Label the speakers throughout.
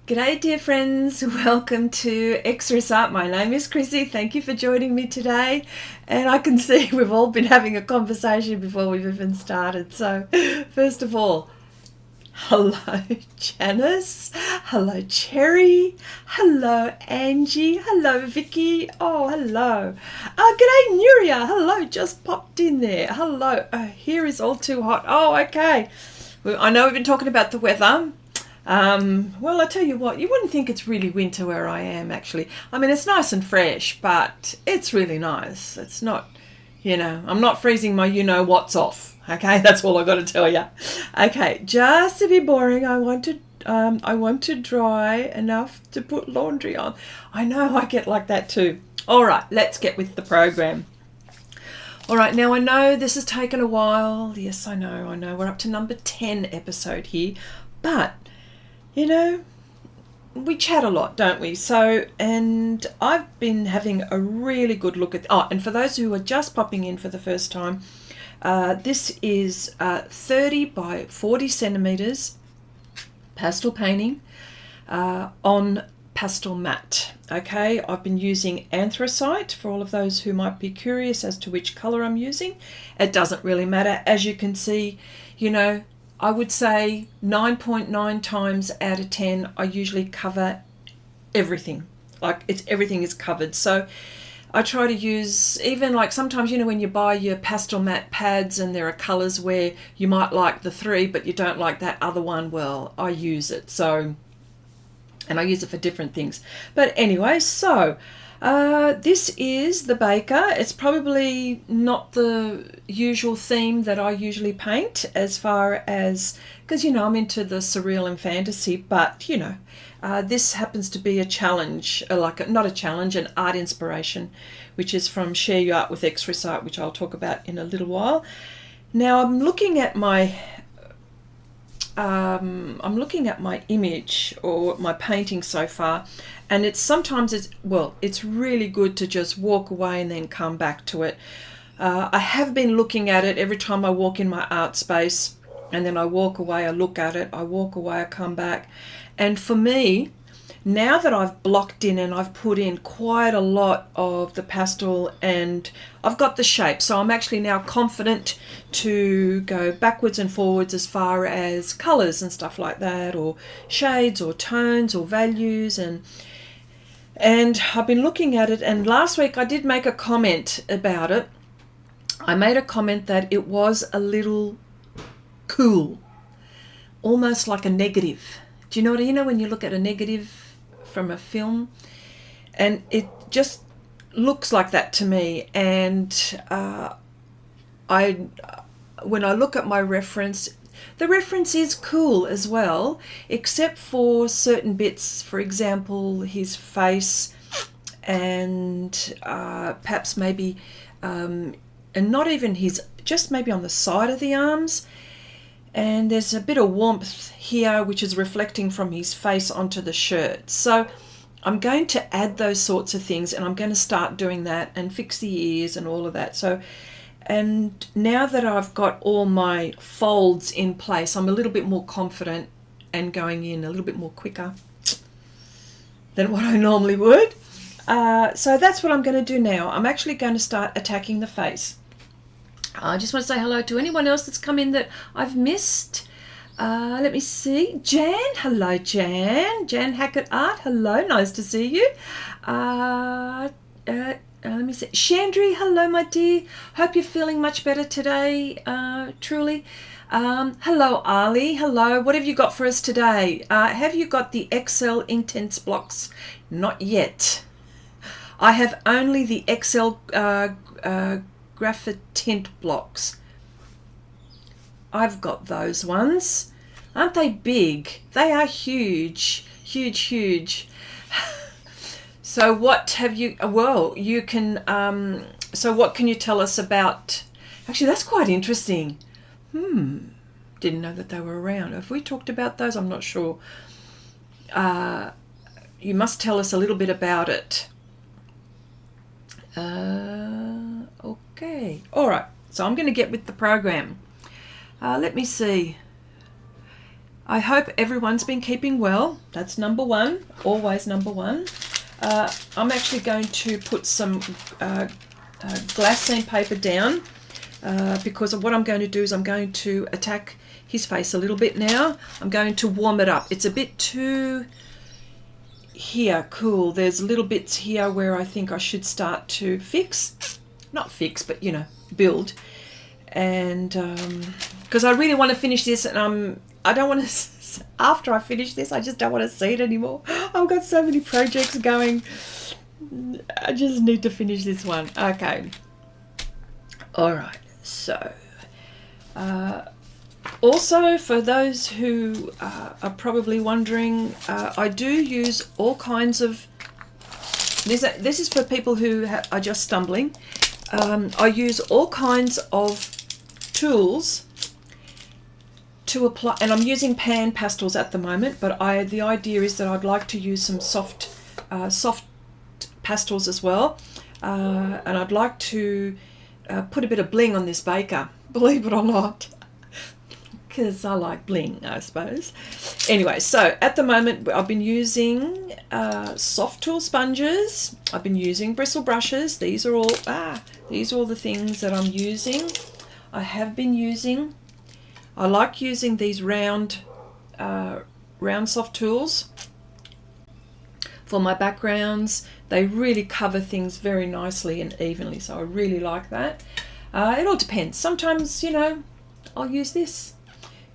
Speaker 1: G'day dear friends, welcome to Xrissart. My name is Chrissy, thank you for joining me today, and I can see we've all been having a conversation before we've even started. So first of all, hello Janice, hello Cherry, hello Angie, hello Vicky, oh hello, g'day Nuria, hello, just popped in there, hello, here is all too hot, oh okay, well, I know we've been talking about the weather. Well, I tell you what, you wouldn't think it's really winter where I am, actually. I mean, it's nice and fresh, but it's really nice. It's not, I'm not freezing my you-know-what's off. Okay, that's all I got to tell you. Okay, just to be boring, I want to dry enough to put laundry on. I know I get like that too. All right, let's get with the program. All right, now I know this has taken a while. Yes, I know. We're up to number 10 episode here, but we chat a lot, don't we? So, and I've been having a really good look at, and for those who are just popping in for the first time, this is 30 by 40 centimeters pastel painting on Pastelmat. Okay, I've been using Anthracite for all of those who might be curious as to which color I'm using. It doesn't really matter. As you can see, I would say 9.9 times out of 10, I usually cover everything. Everything is covered. So I try to use, even like sometimes, when you buy your Pastelmat pads and there are colors where you might like the 3, but you don't like that other one, well, I use it. So, and I use it for different things. But anyway, so this is the Baker. It's probably not the usual theme that I usually paint, as far as, because I'm into the surreal and fantasy, but this happens to be a challenge, not a challenge, an art inspiration, which is from Share Your Art with Xrissart, which I'll talk about in a little while. Now I'm looking at my image or my painting so far, and it's really good to just walk away and then come back to it. I have been looking at it every time I walk in my art space, and then I walk away, I look at it, I walk away, I come back. And for me, now that I've blocked in and I've put in quite a lot of the pastel and I've got the shape, so I'm actually now confident to go backwards and forwards as far as colors and stuff like that, or shades or tones or values, and I've been looking at it. And last week I did make a comment about it. I made a comment that it was a little cool, almost like a negative. Do you know what when you look at a negative from a film, and it just looks like that to me. And when I look at my reference, the reference is cool as well, except for certain bits, for example his face, and perhaps maybe and not even his, just maybe on the side of the arms. And there's a bit of warmth here which is reflecting from his face onto the shirt. So I'm going to add those sorts of things, and I'm going to start doing that and fix the ears and all of that. So, and now that I've got all my folds in place, I'm a little bit more confident and going in a little bit more quicker than what I normally would. So that's what I'm going to do now. I'm actually going to start attacking the face. I just want to say hello to anyone else that's come in that I've missed. Let me see. Jan, hello Jan. Jan Hackett Art, hello, nice to see you. Let me see. Chandri, hello my dear. Hope you're feeling much better today, truly. Hello Ali, hello. What have you got for us today? Have you got the XL Intense blocks? Not yet. I have only the XL Graphite tint blocks. I've got those ones. Aren't they big? They are huge, huge, huge. So what have you, you can, so what can you tell us about, actually that's quite interesting. Didn't know that they were around. Have we talked about those? I'm not sure. You must tell us a little bit about it. Okay, all right, so I'm going to get with the program. Let me see. I hope everyone's been keeping well. That's number one, always number one. I'm actually going to put some glassine paper down because what I'm going to do is I'm going to attack his face a little bit now. I'm going to warm it up. It's a bit too here cool. There's little bits here where I think I should start to fix. Not fix, but you know, build. And because I really want to finish this, and I don't want to, after I finish this, I just don't want to see it anymore. I've got so many projects going. I just need to finish this one. Okay. All right. So, also for those who are probably wondering, I do use all kinds of, this is for people who are just stumbling. I use all kinds of tools to apply, and I'm using PanPastels at the moment, but the idea is that I'd like to use some soft pastels as well, and I'd like to put a bit of bling on this baker, believe it or not, because I like bling, I suppose. Anyway, so at the moment I've been using soft tool sponges, I've been using bristle brushes. These are all the things that I'm using. I have been using, I like using these round soft tools for my backgrounds. They really cover things very nicely and evenly, so I really like that. It all depends. Sometimes, you know, I'll use this.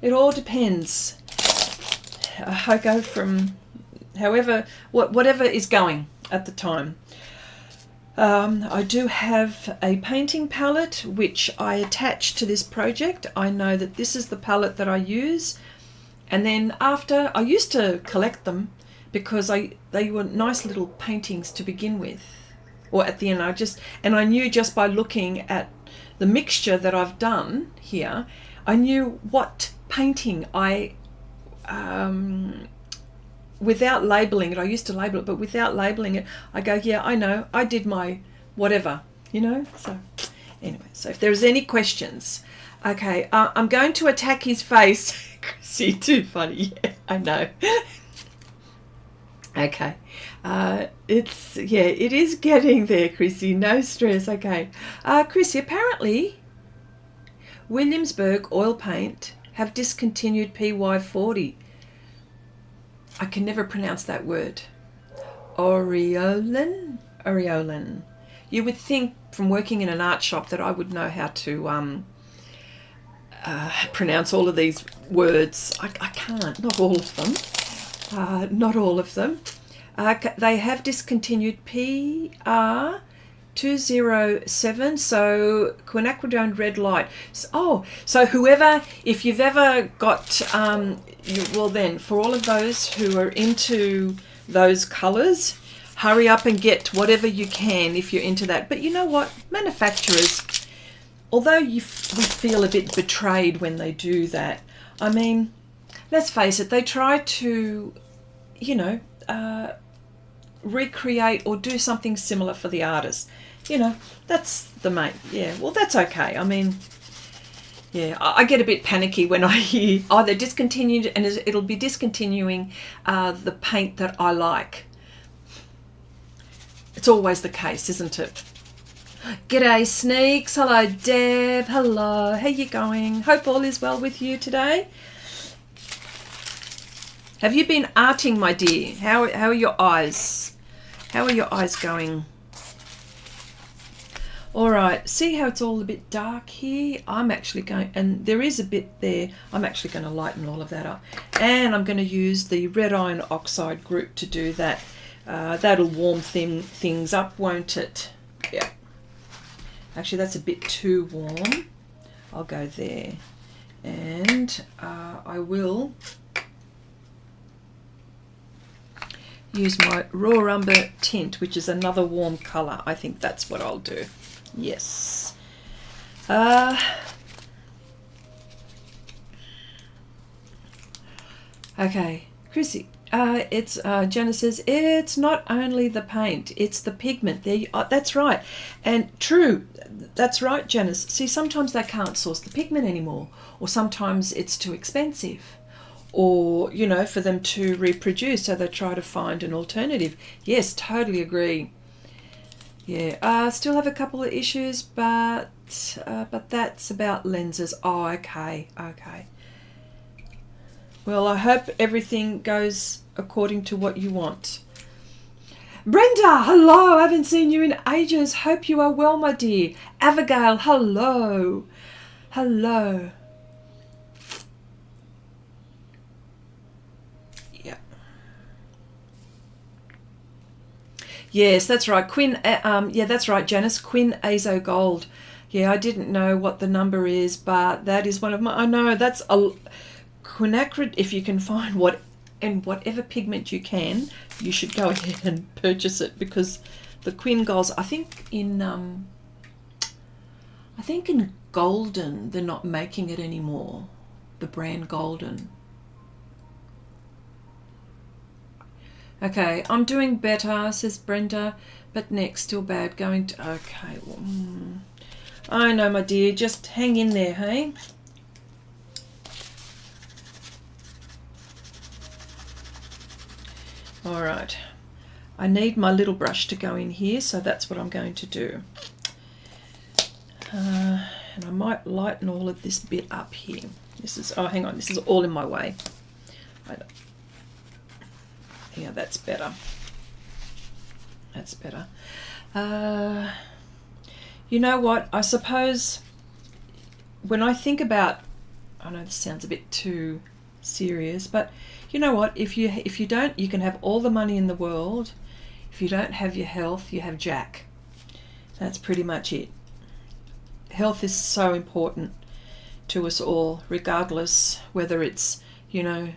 Speaker 1: It all depends. I go from whatever is going at the time. I do have a painting palette which I attach to this project. I know that this is the palette that I use, and then after, I used to collect them because they were nice little paintings to begin with, or at the end I knew just by looking at the mixture that I've done here, I knew what painting without labeling it. I used to label it, but without labeling it, I go, yeah, I know, I did my whatever, you know. So anyway, so if there's any questions, okay, I'm going to attack his face. See, too funny. Yeah, I know. Okay, it is getting there, Chrissy. No stress. Okay, Chrissy, apparently Williamsburg Oil Paint have discontinued PY40. I can never pronounce that word. Aureolin? You would think from working in an art shop that I would know how to pronounce all of these words. I can't, not all of them. Not all of them. They have discontinued PR207, so quinacridone red light. So whoever, if you've ever got, well then, for all of those who are into those colours, hurry up and get whatever you can if you're into that. But you know what? Manufacturers, although we feel a bit betrayed when they do that, I mean, let's face it, they try to, you know, recreate or do something similar for the artist. You know, that's the main, yeah, well, that's okay. I mean, yeah, I get a bit panicky when I hear, oh, they're discontinued, and it'll be discontinuing the paint that I like. It's always the case, isn't it? G'day, Sneaks. Hello, Deb. Hello. How you going? Hope all is well with you today. Have you been arting, my dear? How are your eyes? How are your eyes going? All right, see how it's all a bit dark here? I'm actually going, and there is a bit there, I'm actually going to lighten all of that up. And I'm going to use the red iron oxide group to do that. That'll warm things up, won't it? Yeah. Actually, that's a bit too warm. I'll go there. And I will use my raw umber tint, which is another warm colour. I think that's what I'll do. Yes. Okay, Chrissy. Jenna says it's not only the paint, it's the pigment. There, that's right, and true. That's right, Janice. See, sometimes they can't source the pigment anymore, or sometimes it's too expensive, or, you know, for them to reproduce, so they try to find an alternative. Yes, totally agree. Yeah, still have a couple of issues, but that's about lenses. Oh, okay. Well, I hope everything goes according to what you want. Brenda, hello. I haven't seen you in ages. Hope you are well, my dear. Abigail, hello. Hello. Yeah. Yes, that's right. Quinn, yeah, that's right, Janice. Quinn Azo Gold. Yeah, I didn't know what the number is, but that is one of my... I know, that's a... Quinacrid, if you can find whatever pigment you can, you should go ahead and purchase it, because the Quinn Golds, I think in Golden they're not making it anymore, the brand Golden. Okay, I'm doing better, says Brenda, but neck still bad. Going to... Okay, well, I know, my dear, just hang in there, hey? All right, I need my little brush to go in here, so that's what I'm going to do. And I might lighten all of this bit up here. This is, oh, hang on, this is all in my way. Yeah, that's better. That's better. You know what? I suppose when I think about, I know this sounds a bit too serious, but you know what? If you don't, you can have all the money in the world. If you don't have your health, you have Jack. That's pretty much it. Health is so important to us all, regardless whether it's, you know,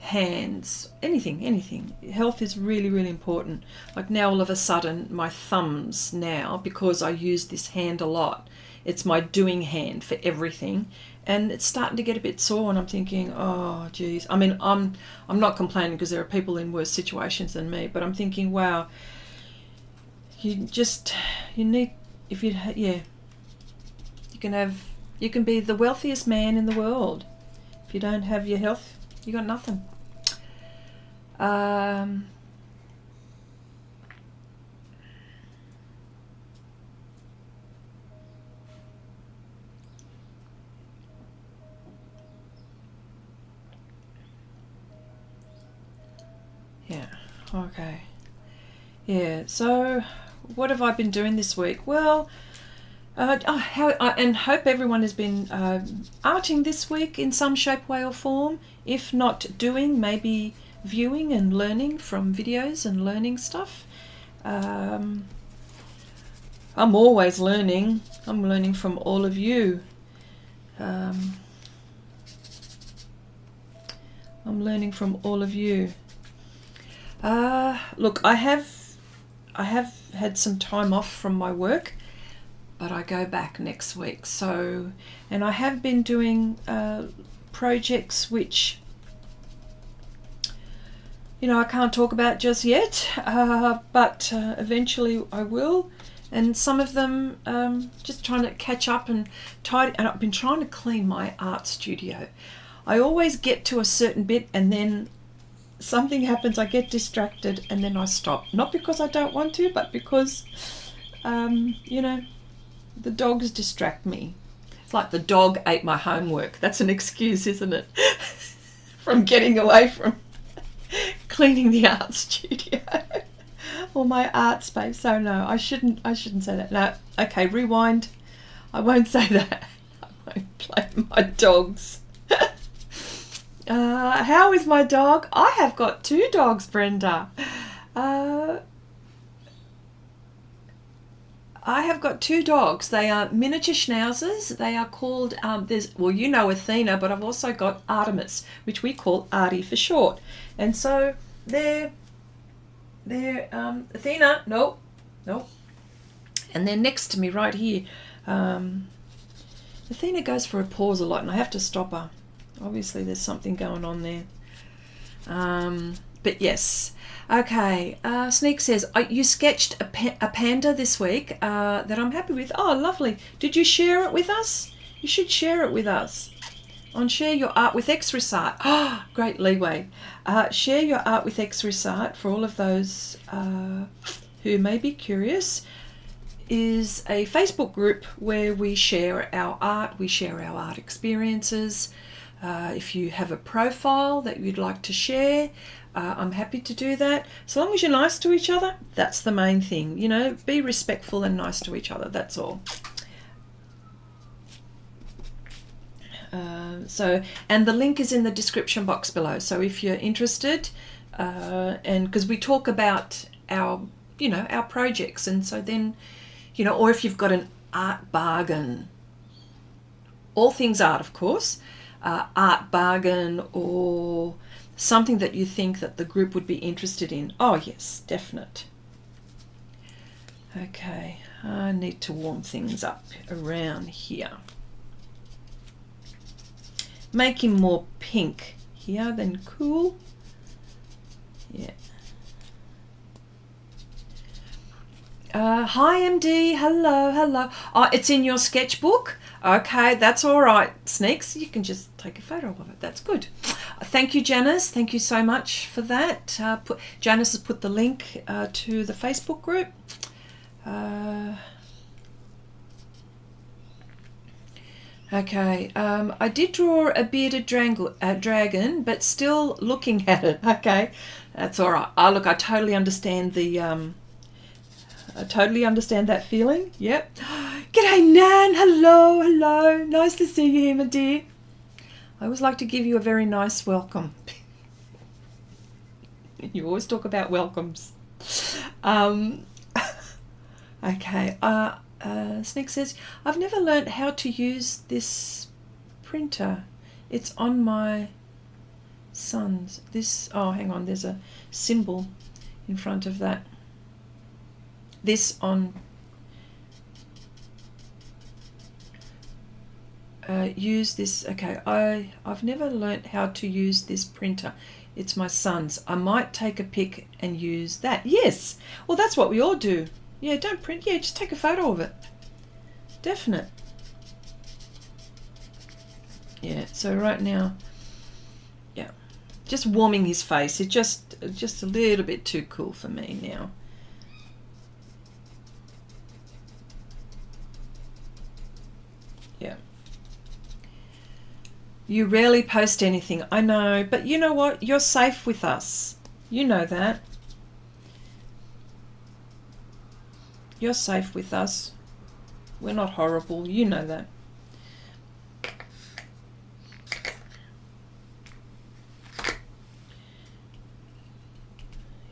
Speaker 1: hands, anything. Health is really, really important. Like now, all of a sudden, my thumbs now, because I use this hand a lot, it's my doing hand for everything, and it's starting to get a bit sore, and I'm thinking, oh geez. I mean, I'm not complaining, because there are people in worse situations than me, but I'm thinking, wow, you need, if you, yeah, you can be the wealthiest man in the world. If you don't have your health, you got nothing. Yeah, okay. Yeah, so what have I been doing this week? Well, and hope everyone has been arting this week in some shape, way or form. If not doing, maybe viewing and learning from videos and learning stuff. I'm always learning. I'm learning from all of you. I'm learning from all of you. Look, I have had some time off from my work, but I go back next week. So, and I have been doing projects which, you know, I can't talk about just yet, but eventually I will. And some of them just trying to catch up and tidy. And I've been trying to clean my art studio. I always get to a certain bit and then something happens, I get distracted, and then I stop. Not because I don't want to, but because, you know, the dogs distract me. It's like the dog ate my homework. That's an excuse, isn't it? From getting away from cleaning the art studio or my art space. So no, I shouldn't say that. No, okay, rewind. I won't say that. I won't play with my dogs. How is my dog? I have got 2 dogs, Brenda. I have got 2 dogs. They are miniature schnauzers. They are called, well, you know Athena, but I've also got Artemis, which we call Artie for short. And so they're Athena, nope. And they're next to me right here. Athena goes for a pause a lot, and I have to stop her. Obviously, there's something going on there. But yes. Okay, Sneak says, you sketched a panda this week that I'm happy with. Oh, lovely. Did you share it with us? You should share it with us. on Share Your Art with Xrissart. Oh, great leeway. Share Your Art with Xrissart, for all of those who may be curious, is a Facebook group where we share our art, we share our art experiences. If you have a profile that you'd like to share, I'm happy to do that. So long as you're nice to each other, that's the main thing. You know, be respectful and nice to each other, that's all. And the link is in the description box below. So if you're interested, and because we talk about our, you know, our projects, and so then, you know, or if you've got an art bargain, all things art, of course, art bargain or something that you think that the group would be interested in. Oh yes, definite. Okay, I need to warm things up around here. Make him more pink here than cool. Yeah. Hi MD, hello, hello. Oh, it's in your sketchbook? Okay, that's all right, Sneaks. You can just take a photo of it. That's good. Thank you, Janice. Thank you so much for that. Janice has put the link to the Facebook group. Okay, I did draw a bearded dragon, but still looking at it. Okay, that's all right. Oh, look, I totally understand the... I totally understand that feeling. Yep. G'day, Nan. Hello, hello. Nice to see you here, my dear. I always like to give you a very nice welcome. You always talk about welcomes. Okay. Sneak says, I've never learnt how to use this printer. It's on my son's. This, oh, hang on. There's a symbol in front of that. This on use this. Okay, I've never learnt how to use this printer. It's my son's. I might take a pic and use that. Yes, well, that's what we all do. Yeah, don't print. Yeah, just take a photo of it. Definite. Yeah, so right now, yeah, just warming his face. It's just a little bit too cool for me now. Yeah. You rarely post anything. I know, but you know what? You're safe with us. You know that. You're safe with us. We're not horrible. You know that.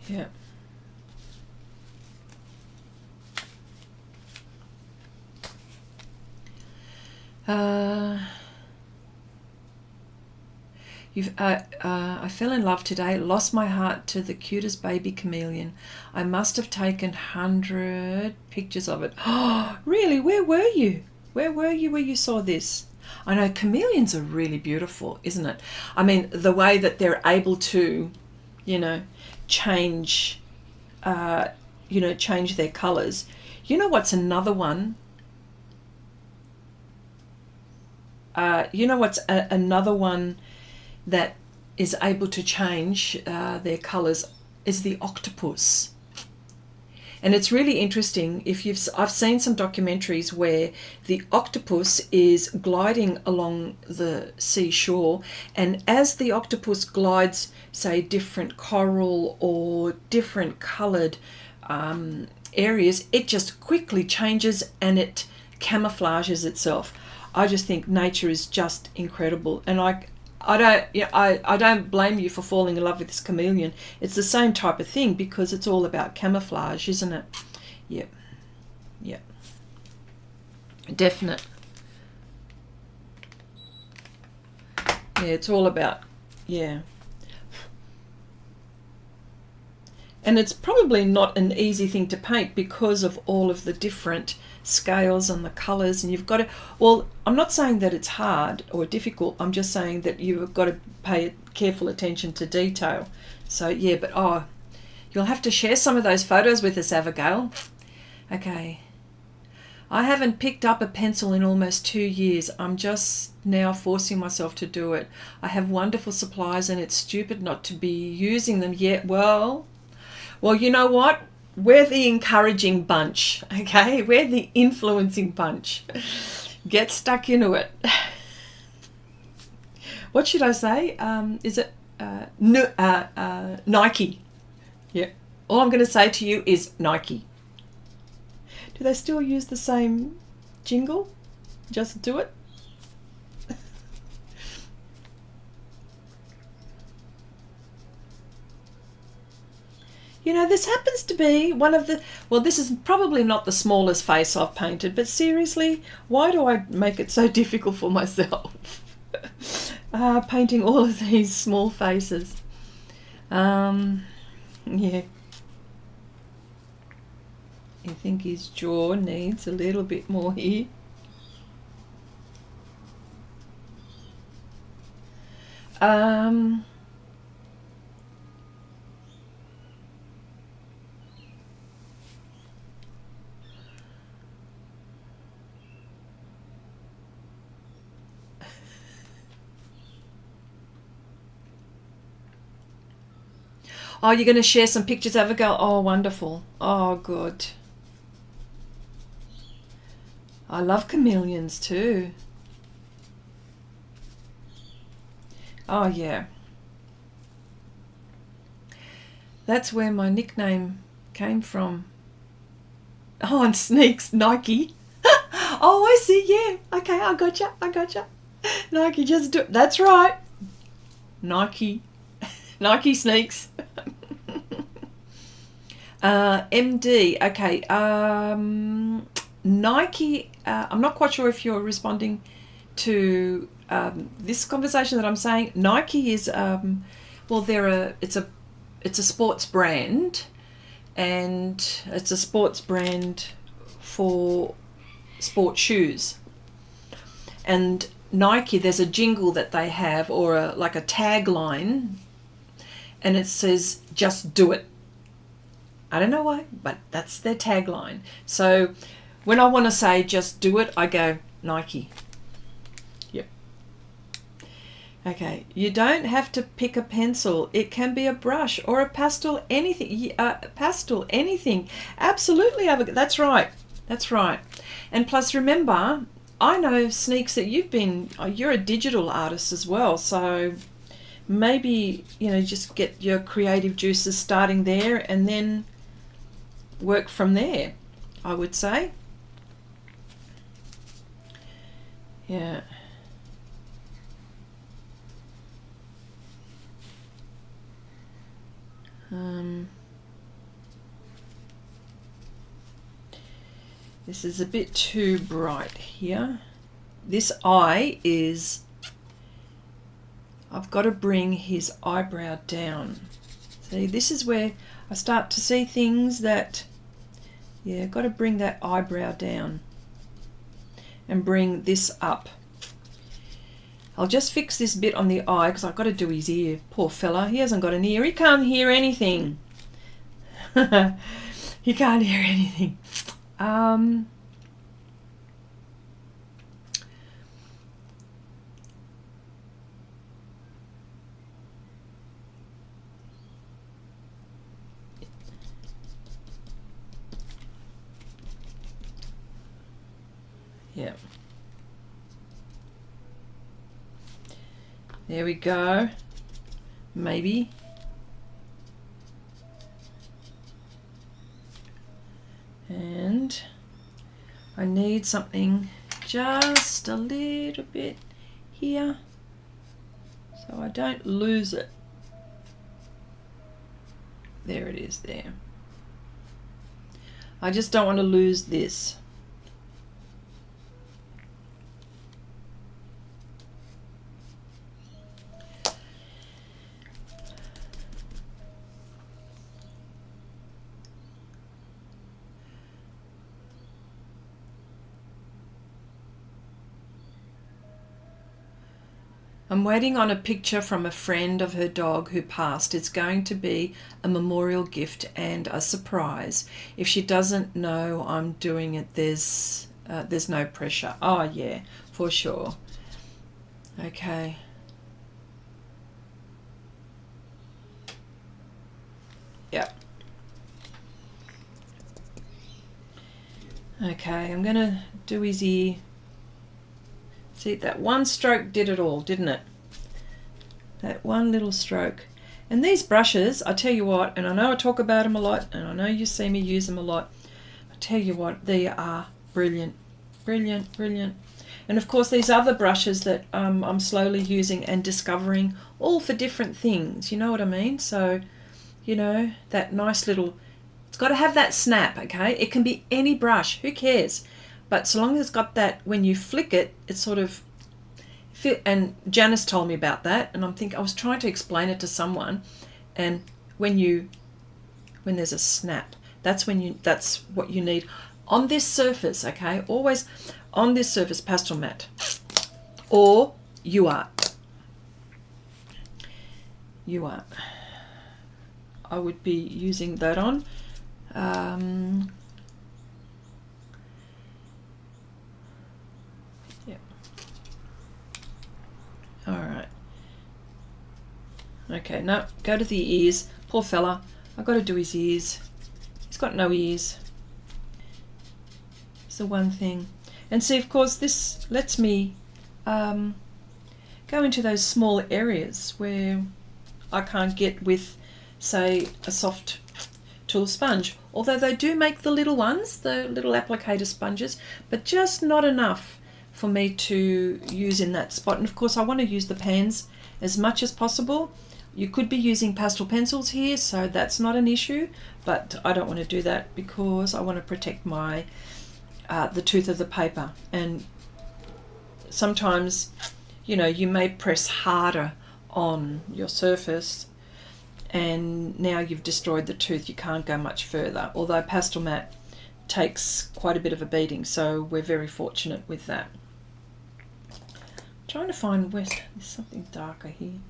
Speaker 1: Yeah. I fell in love today, lost my heart to the cutest baby chameleon. I must have taken 100 pictures of it. Oh, really? Where were you? Where were you where you saw this? I know chameleons are really beautiful, isn't it? I mean, the way that they're able to, you know, change their colors. You know what's another one? Another one that is able to change their colors is the octopus. And it's really interesting. I've seen some documentaries where the octopus is gliding along the seashore, and as the octopus glides, say, different coral or different colored areas, it just quickly changes and it camouflages itself. I just think nature is just incredible, and I don't blame you for falling in love with this chameleon. It's the same type of thing because it's all about camouflage, isn't it? Yep. Yep. Definite. Yeah, it's all about, yeah. And it's probably not an easy thing to paint because of all of the different scales and the colors, and you've got to, well, I'm not saying that it's hard or difficult, I'm just saying that you've got to pay careful attention to detail. So yeah, but you'll have to share some of those photos with us, Abigail. Okay. I haven't picked up a pencil in almost 2 years. I'm just now forcing myself to do it. I have wonderful supplies and it's stupid not to be using them yet. Well, you know what? We're the encouraging bunch, okay? We're the influencing bunch. Get stuck into it. What should I say? Is it Nike? Yeah. All I'm going to say to you is Nike. Do they still use the same jingle? Just do it. You know, this happens to be one of the, well, this is probably not the smallest face I've painted, but seriously, why do I make it so difficult for myself? Painting all of these small faces. Yeah. I think his jaw needs a little bit more here. Oh, you're going to share some pictures, Abigail? Oh, wonderful. Oh, good. I love chameleons too. Oh, yeah. That's where my nickname came from. Oh, and sneaks, Nike. Oh, I see, yeah. Okay, I gotcha. Nike, just do it. That's right. Nike. Nike sneaks. MD, okay. Nike, I'm not quite sure if you're responding to this conversation that I'm saying. Nike is, well, it's a sports brand, and it's a sports brand for sport shoes. And Nike, there's a jingle that they have, or like a tagline, and it says, "Just do it." I don't know why, but that's their tagline. So when I want to say just do it, I go Nike. Yep. Okay, you don't have to pick a pencil. It can be a brush or a pastel, anything. Pastel, anything. Absolutely, that's right. That's right. And plus, remember, I know, Sneaks, that you're a digital artist as well, so maybe, just get your creative juices starting there and then work from there, I would say. Yeah. This is a bit too bright here. This eye is, I've got to bring his eyebrow down. See, this is where I start to see things that, yeah, got to bring that eyebrow down and bring this up. I'll just fix this bit on the eye because I've got to do his ear. Poor fella, he hasn't got an ear. He can't hear anything. He can't hear anything. Yeah. There we go. Maybe. And I need something just a little bit here so I don't lose it. There it is there. I just don't want to lose this. I'm waiting on a picture from a friend of her dog who passed. It's going to be a memorial gift and a surprise. If she doesn't know I'm doing it, there's there's no pressure. Oh yeah, for sure. Okay. Yep. Okay, I'm gonna do his ear. See, that one stroke did it all, didn't it? That one little stroke. And these brushes, I tell you what, and I know I talk about them a lot, and I know you see me use them a lot, I tell you what, they are brilliant. Brilliant, brilliant. And of course these other brushes that I'm slowly using and discovering, all for different things, you know what I mean? So, you know, that nice little, it's got to have that snap, okay? It can be any brush, who cares? But so long as it's got that, when you flick it, it's sort of, and Janice told me about that, and I was trying to explain it to someone, and when there's a snap, that's what you need on this surface, okay? Always on this surface, Pastelmat or UArt. UArt. I would be using that on. Yep. All right. Okay, now go to the ears. Poor fella. I've got to do his ears. He's got no ears. It's the one thing. And see, of course, this lets me go into those small areas where I can't get with, say, a soft tool sponge. Although they do make the little ones, the little applicator sponges, but just not enough for me to use in that spot. And of course, I want to use the pans as much as possible. You could be using pastel pencils here, so that's not an issue, but I don't want to do that because I want to protect my the tooth of the paper. And sometimes, you know, you may press harder on your surface and now you've destroyed the tooth. You can't go much further, although Pastelmat takes quite a bit of a beating, so we're very fortunate with that. I'm trying to find where there's something darker here.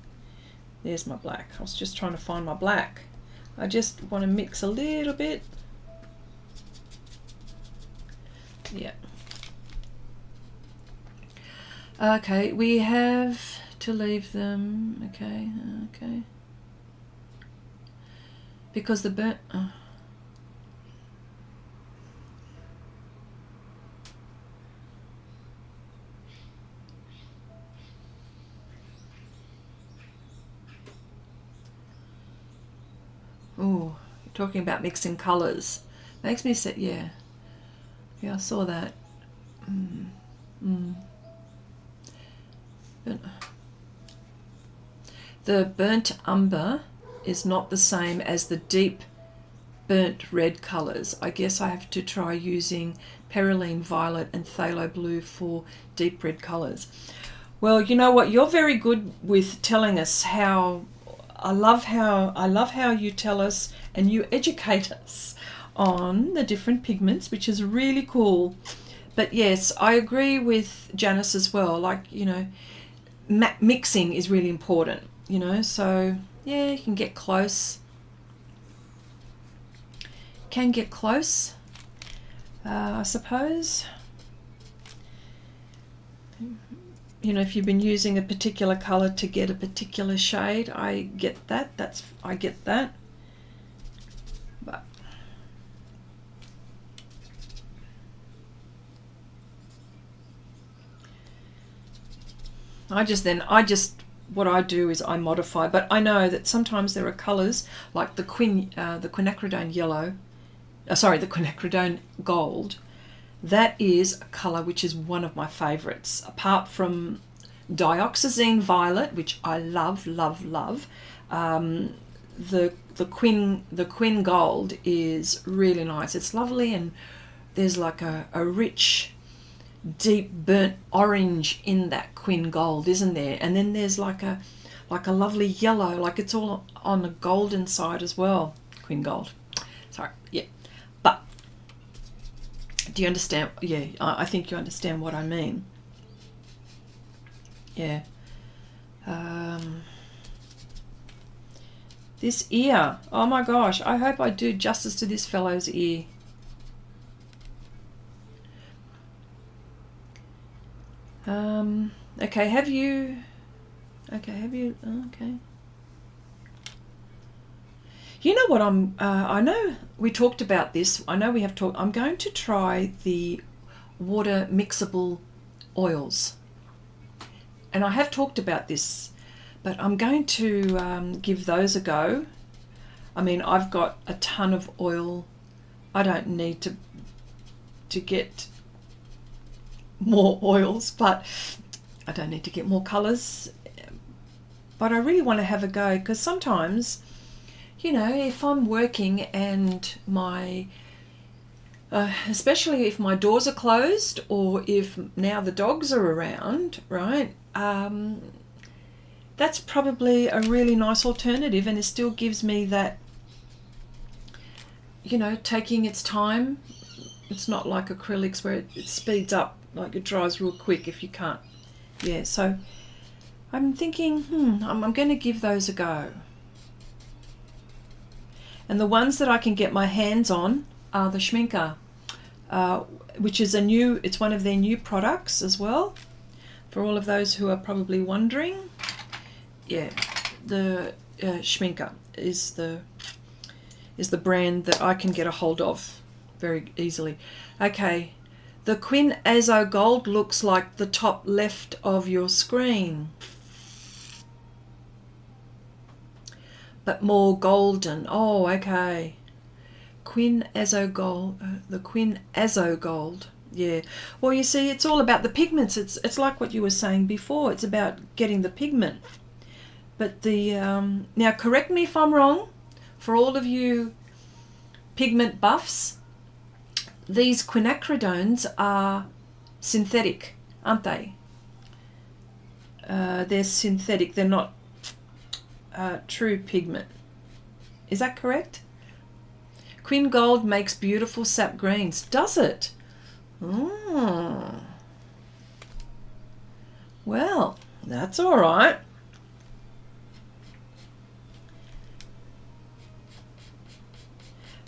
Speaker 1: There's my black. I was just trying to find my black. I just want to mix a little bit. Yeah. Okay, we have to leave them. Okay, okay. Because the burnt... Oh, you're talking about mixing colours. Makes me say, yeah. Yeah, I saw that. The burnt umber is not the same as the deep burnt red colours. I guess I have to try using Perylene Violet and Phthalo Blue for deep red colours. Well, you know what? You're very good with telling us how... I love how you tell us and you educate us on the different pigments, which is really cool. But yes, I agree with Janice as well. Like, you know, mixing is really important, you know. So yeah, you can get close. Can get close, I suppose. You know, if you've been using a particular color to get a particular shade, I get that. I get that. But what I do is I modify. But I know that sometimes there are colors like the quinacridone yellow. The quinacridone gold. That is a colour which is one of my favourites, apart from dioxazine violet, which I love, love, love. The quin gold is really nice. It's lovely, and there's like a rich, deep burnt orange in that quin gold, isn't there? And then there's like a lovely yellow, like it's all on the golden side as well. Quin gold. Sorry, yeah. But do you understand? Yeah, I think you understand what I mean. Yeah. This ear. Oh my gosh. I hope I do justice to this fellow's ear. Okay, have you... Okay. You know what I know we talked about this. I know we have talked. I'm going to try the water mixable oils. And I have talked about this, but I'm going to give those a go. I mean, I've got a ton of oil. I don't need to get more oils, but I don't need to get more colours. But I really want to have a go, because sometimes, you know, if I'm working and my, especially if my doors are closed or if now the dogs are around, right, that's probably a really nice alternative, and it still gives me that, you know, taking its time. It's not like acrylics where it speeds up, like it dries real quick if you can't. Yeah, so I'm thinking, I'm going to give those a go. And the ones that I can get my hands on are the Schminker, which is it's one of their new products as well. For all of those who are probably wondering, yeah, the Schminker is the brand that I can get a hold of very easily. Okay, the Quin Azo Gold looks like the top left of your screen, but more golden. Oh, okay. Quin Azo Gold, the Quin Azo Gold. Yeah. Well, you see, it's all about the pigments. It's like what you were saying before. It's about getting the pigment. But the now, correct me if I'm wrong. For all of you pigment buffs, these quinacridones are synthetic, aren't they? They're synthetic. They're not true pigment. Is that correct? Quin Gold makes beautiful sap greens. Does it? Oh. Well, that's all right.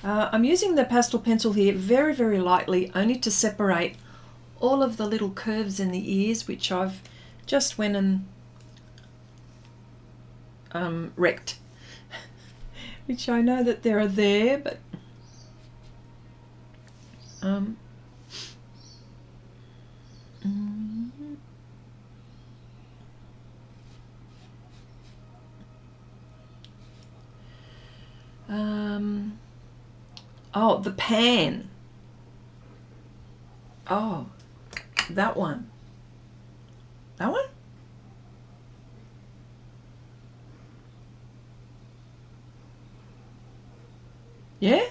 Speaker 1: I'm using the pastel pencil here very, very lightly, only to separate all of the little curves in the ears, which I've just went and wrecked. Which I know that there are there, but oh, the pan. Oh, that one. That one? Yeah?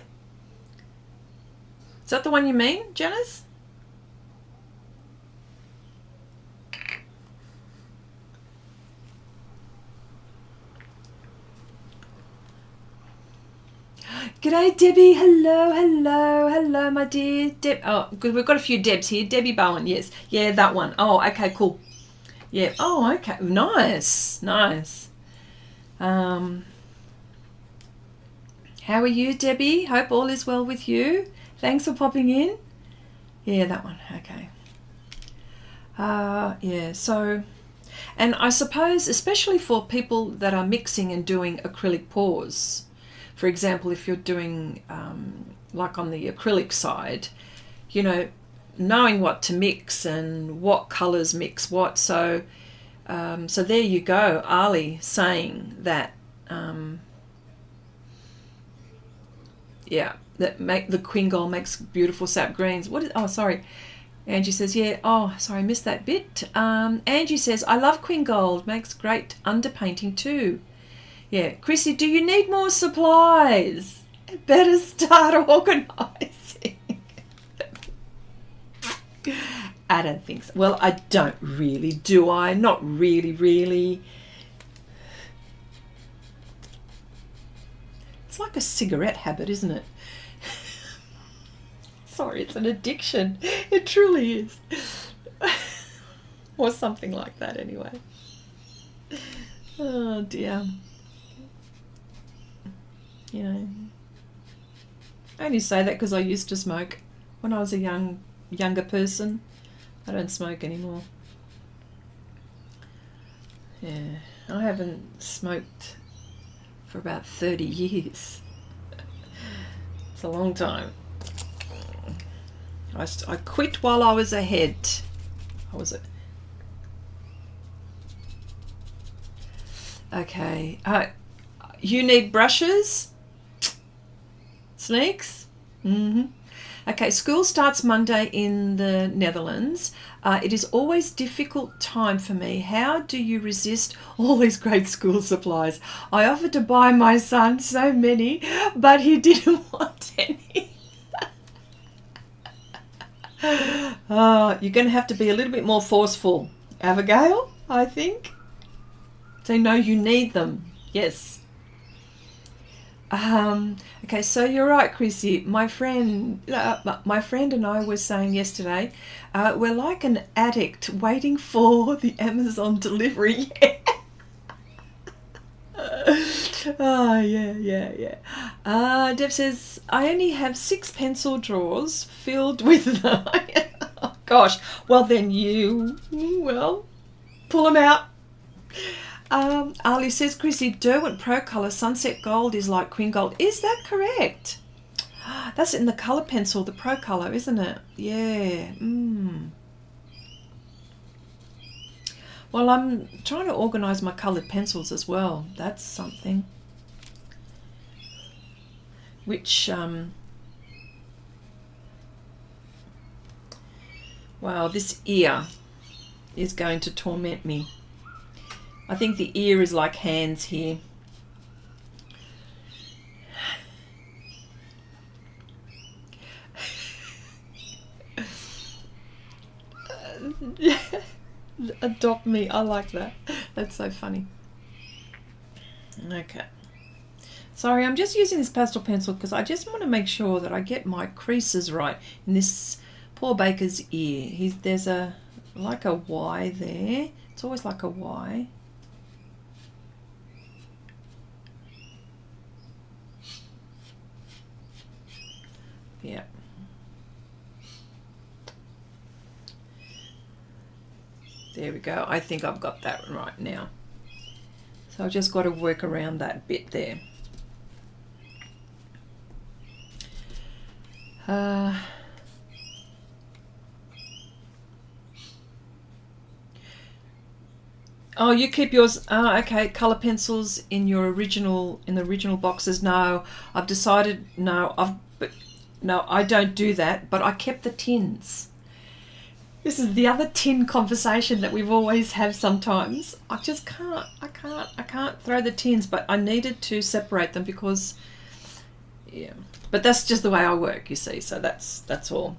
Speaker 1: Is that the one you mean, Janice? G'day, Debbie. Hello, my dear. Oh, good. We've got a few Debs here. Debbie Bowen, yes. Yeah, that one. Oh, okay, cool. Yeah. Oh, okay. Nice. How are you, Debbie? Hope all is well with you. Thanks for popping in. Yeah, that one. Okay. Yeah, so, and I suppose, especially for people that are mixing and doing acrylic pours, for example, if you're doing, like on the acrylic side, you know, knowing what to mix and what colours mix what. So, so there you go, Ali saying that, yeah, that the Quin Gold makes beautiful sap greens. Oh, sorry. Angie says, yeah, oh, sorry, I missed that bit. Angie says, I love Quin Gold, makes great underpainting too. Yeah, Chrissy, do you need more supplies? Better start organising. I don't think so. Well, I don't really, do I? Not really. It's like a cigarette habit, isn't it? Sorry, it's an addiction. It truly is. Or something like that anyway. Oh dear. You know, I only say that because I used to smoke when I was a younger person. I don't smoke anymore. Yeah, I haven't smoked for about 30 years. It's a long time. I quit while I was ahead. I was it. Okay. You need brushes? Sneaks? Okay, school starts Monday in the Netherlands. It is always difficult time for me. How do you resist all these great school supplies? I offered to buy my son so many, but he didn't want any. You're going to have to be a little bit more forceful, Abigail, I think. So no, you need them. Yes. Okay, so you're right, Chrissy. My friend and I were saying yesterday, we're like an addict waiting for the Amazon delivery. Yeah. Deb says, I only have 6 pencil drawers filled with them. Oh, gosh. Well, then pull them out. Ali says, Chrissy, Derwent Pro Colour Sunset Gold is like Queen Gold. Is that correct? That's in the colour pencil, the Pro Colour, isn't it? Yeah. Well, I'm trying to organise my coloured pencils as well. That's something. Which, wow, this ear is going to torment me. I think the ear is like hands here. Adopt me. I like that. That's so funny. Okay. Sorry, I'm just using this pastel pencil because I just want to make sure that I get my creases right in this poor baker's ear. There's like a Y there. It's always like a Y. Yeah. There we go. I think I've got that right now. So I've just got to work around that bit there. Oh, you keep yours. Okay, color pencils in the original boxes. No, I've decided no. No, I don't do that. But I kept the tins. This is the other tin conversation that we've always have sometimes. I just can't. I can't throw the tins, but I needed to separate them because, yeah. But that's just the way I work, you see. So that's all.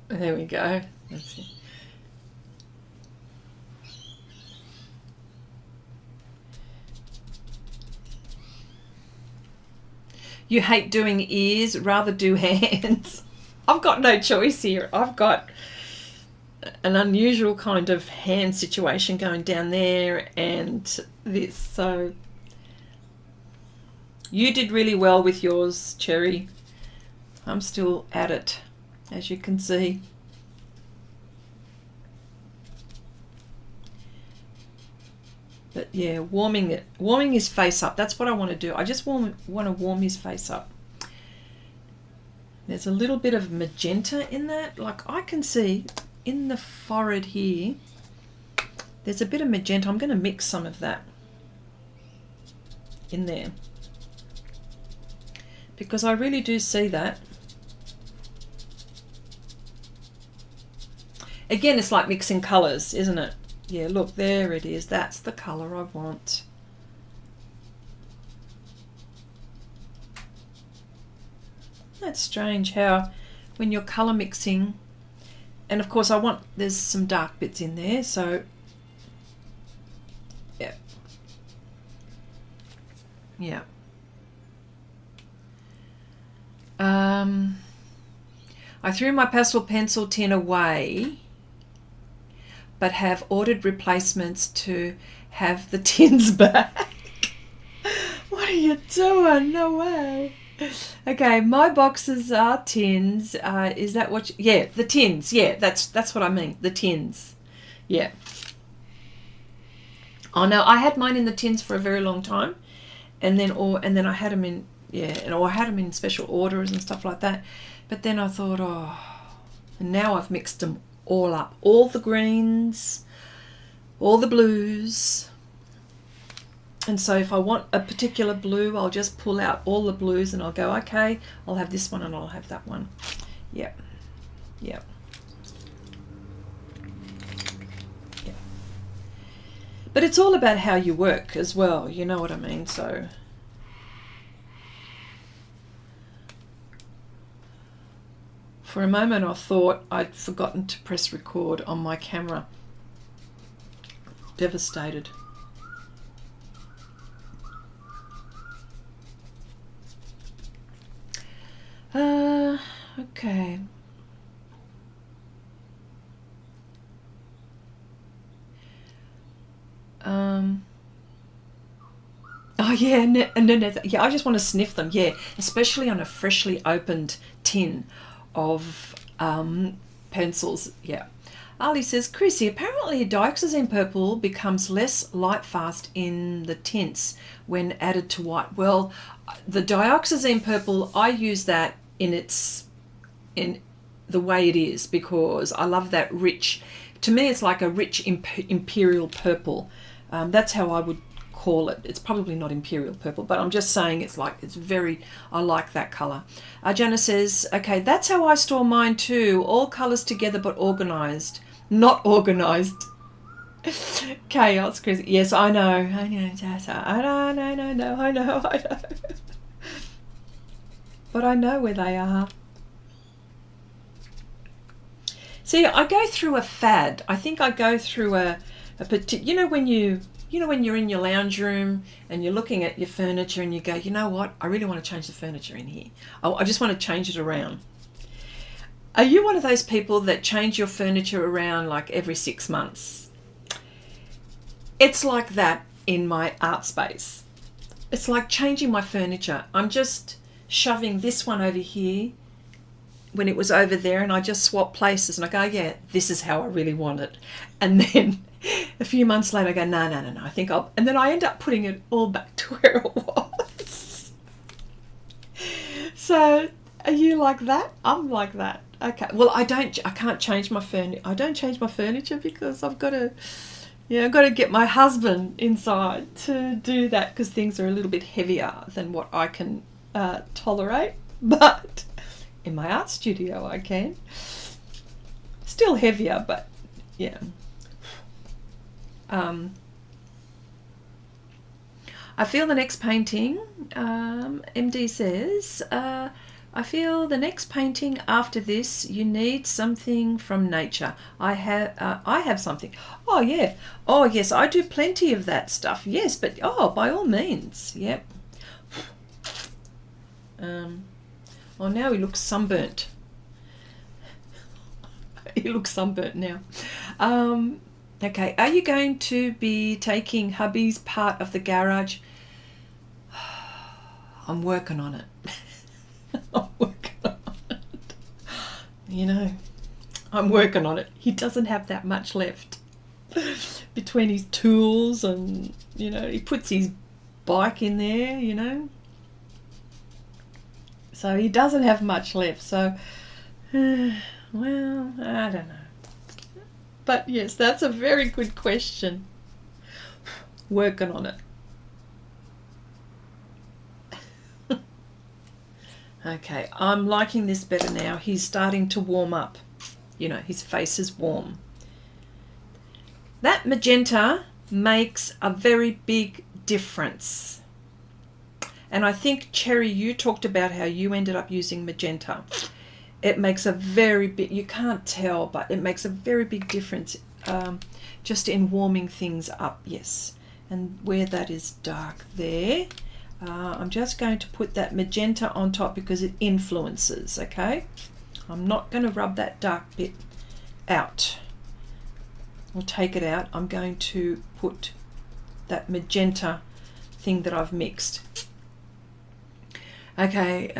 Speaker 1: There we go. That's it. You hate doing ears, rather do hands. I've got no choice here. I've got an unusual kind of hand situation going down there and this. So you did really well with yours, Cherry. I'm still at it, as you can see. But yeah, warming his face up. That's what I want to do. I just want to warm his face up. There's a little bit of magenta in that. Like I can see in the forehead here, there's a bit of magenta. I'm going to mix some of that in there because I really do see that. Again, it's like mixing colours, isn't it? Yeah, look, there it is. That's the colour I want. That's strange how when you're colour mixing, and of course there's some dark bits in there, so yeah. Yeah. I threw my pastel pencil tin away. but have ordered replacements to have the tins back. What are you doing? No way. Okay, my boxes are tins. Is that what? Yeah, the tins. Yeah, that's what I mean. The tins. Yeah. Oh no, I had mine in the tins for a very long time, and then I had them in I had them in special orders and stuff like that. But then I thought, oh, and now I've mixed them all up, all the greens, all the blues. And so if I want a particular blue, I'll just pull out all the blues and I'll go, okay, I'll have this one and I'll have that one. Yep. Yep. Yep. But it's all about how you work as well, you know what I mean? So for a moment I thought I'd forgotten to press record on my camera. Devastated. Okay. Oh yeah, no, yeah. I just want to sniff them. Yeah, especially on a freshly opened tin of pencils. Yeah. Ali says, Chrissy, apparently dioxazine purple becomes less light fast in the tints when added to white. Well, the dioxazine purple, I use that in the way it is because I love that rich. To me, it's like a rich imperial purple. That's how I would call it. It's probably not imperial purple, but I'm just saying I like that colour. Jana says, okay, that's how I store mine too. All colours together but organised. Not organised. Chaos, Chris. Yes, I know. I know. But I know where they are. See, I go through a fad. I think I go through a particular, when you're in your lounge room and you're looking at your furniture and you go, you know what, I really want to change the furniture in here. I just want to change it around. Are you one of those people that change your furniture around like every 6 months? It's like that in my art space. It's like changing my furniture. I'm just shoving this one over here when it was over there, and I just swap places and I go, yeah, this is how I really want it. And then a few months later I go, no, I think and then I end up putting it all back to where it was. So are you like that? I'm like that. Okay. Well, I can't change my furniture. I don't change my furniture because I've got to get my husband inside to do that because things are a little bit heavier than what I can tolerate. But in my art studio I can. Still heavier, but yeah. I feel the next painting, MD says, I feel the next painting after this, you need something from nature. I have something. Oh yeah. Oh yes, I do plenty of that stuff. Yes, but by all means. Yep. Oh, now he looks sunburnt. He looks sunburnt now. Okay, are you going to be taking hubby's part of the garage? I'm working on it. I'm working on it. I'm working on it. He doesn't have that much left between his tools and, he puts his bike in there, So he doesn't have much left. So, well, I don't know. But yes, that's a very good question. Working on it. Okay, I'm liking this better now. He's starting to warm up. His face is warm. That magenta makes a very big difference. And I think, Cherry, you talked about how you ended up using magenta. It makes a very big, you can't tell, but it makes a very big difference just in warming things up, yes. And where that is dark there, I'm just going to put that magenta on top because it influences, okay? I'm not going to rub that dark bit out. or take it out, I'm going to put that magenta thing that I've mixed. Okay,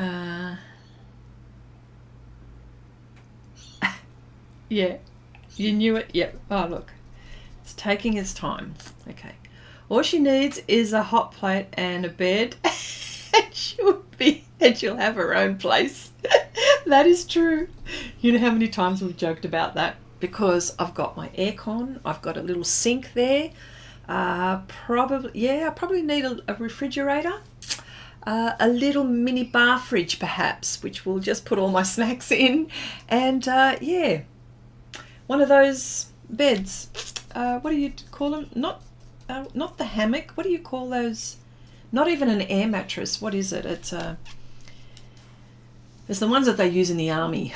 Speaker 1: yeah, you knew it. Yep. Oh, look, it's taking its time. Okay, all she needs is a hot plate and a bed, and she'll have her own place. That is true. You know how many times we've joked about that? Because I've got my aircon, I've got a little sink there. I probably need a refrigerator. A little mini bar fridge perhaps, which will just put all my snacks in, and yeah, one of those beds. What do you call them? Not the hammock. What do you call those? Not even an air mattress. What is it? It's the ones that they use in the army.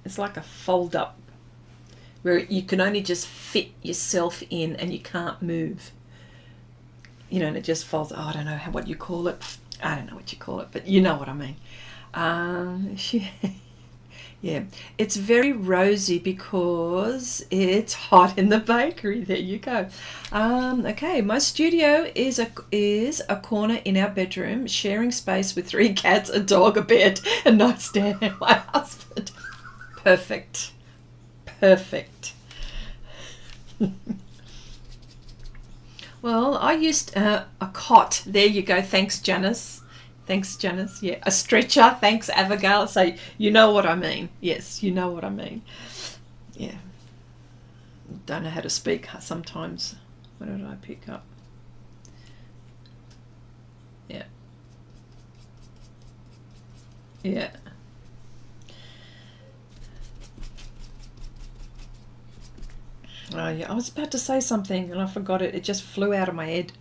Speaker 1: It's like a fold up where you can only just fit yourself in and you can't move. You know, and it just folds. Oh, I don't know what you call it. I don't know what you call it, but you know what I mean. Yeah, it's very rosy because it's hot in the bakery. There you go. Okay, my studio is a corner in our bedroom, sharing space with 3 cats, a dog, a bed, a nightstand, and my husband. Perfect. Perfect. Well, I used a cot. There you go. Thanks, Janice. Thanks, Janice. Yeah, a stretcher. Thanks, Abigail. So you know what I mean. Yes, you know what I mean. Yeah. Don't know how to speak sometimes. What did I pick up? Yeah. Yeah. Oh, yeah, I was about to say something and I forgot it. It just flew out of my head.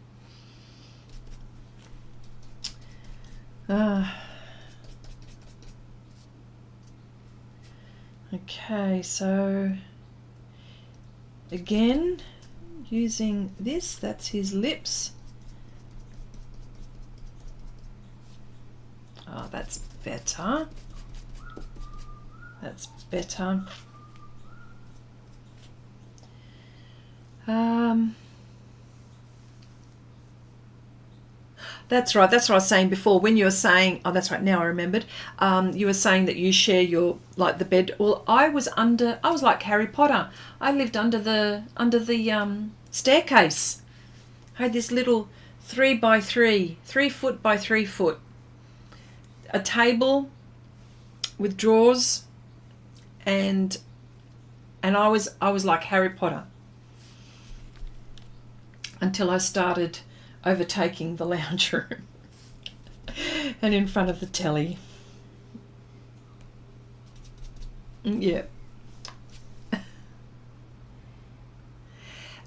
Speaker 1: Okay, so again, using this, that's his lips. Oh, that's better. That's better. That's right. That's what I was saying before. When you were saying, oh, that's right. Now I remembered. You were saying that you share your the bed. Well, I was like Harry Potter. I lived under the staircase. I had this little 3 by 3 foot by 3 foot, a table with drawers, and I was like Harry Potter until I started overtaking the lounge room and in front of the telly. Yeah.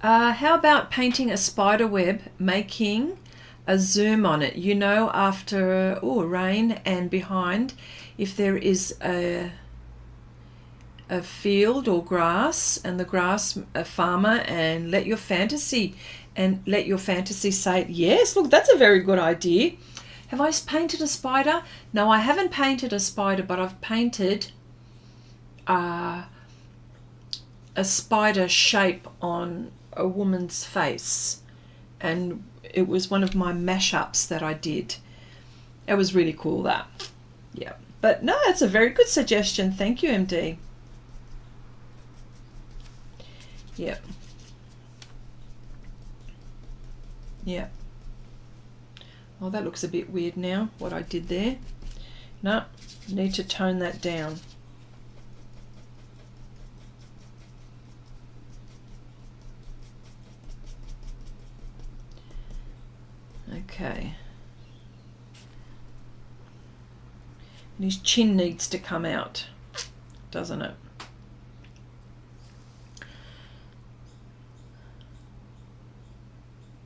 Speaker 1: How about painting a spider web, making a zoom on it? You know, after rain and behind, if there is a field or grass, and the grass a farmer, and let your fantasy say, yes, look, that's a very good idea. Have I painted a spider? No, I haven't painted a spider, but I've painted a spider shape on a woman's face, and it was one of my mashups that I did. It was really cool, that. Yeah, but no, it's a very good suggestion. Thank you, MD. Yeah. Yeah. Oh, that looks a bit weird now, what I did there. No, need to tone that down. Okay. And his chin needs to come out, doesn't it?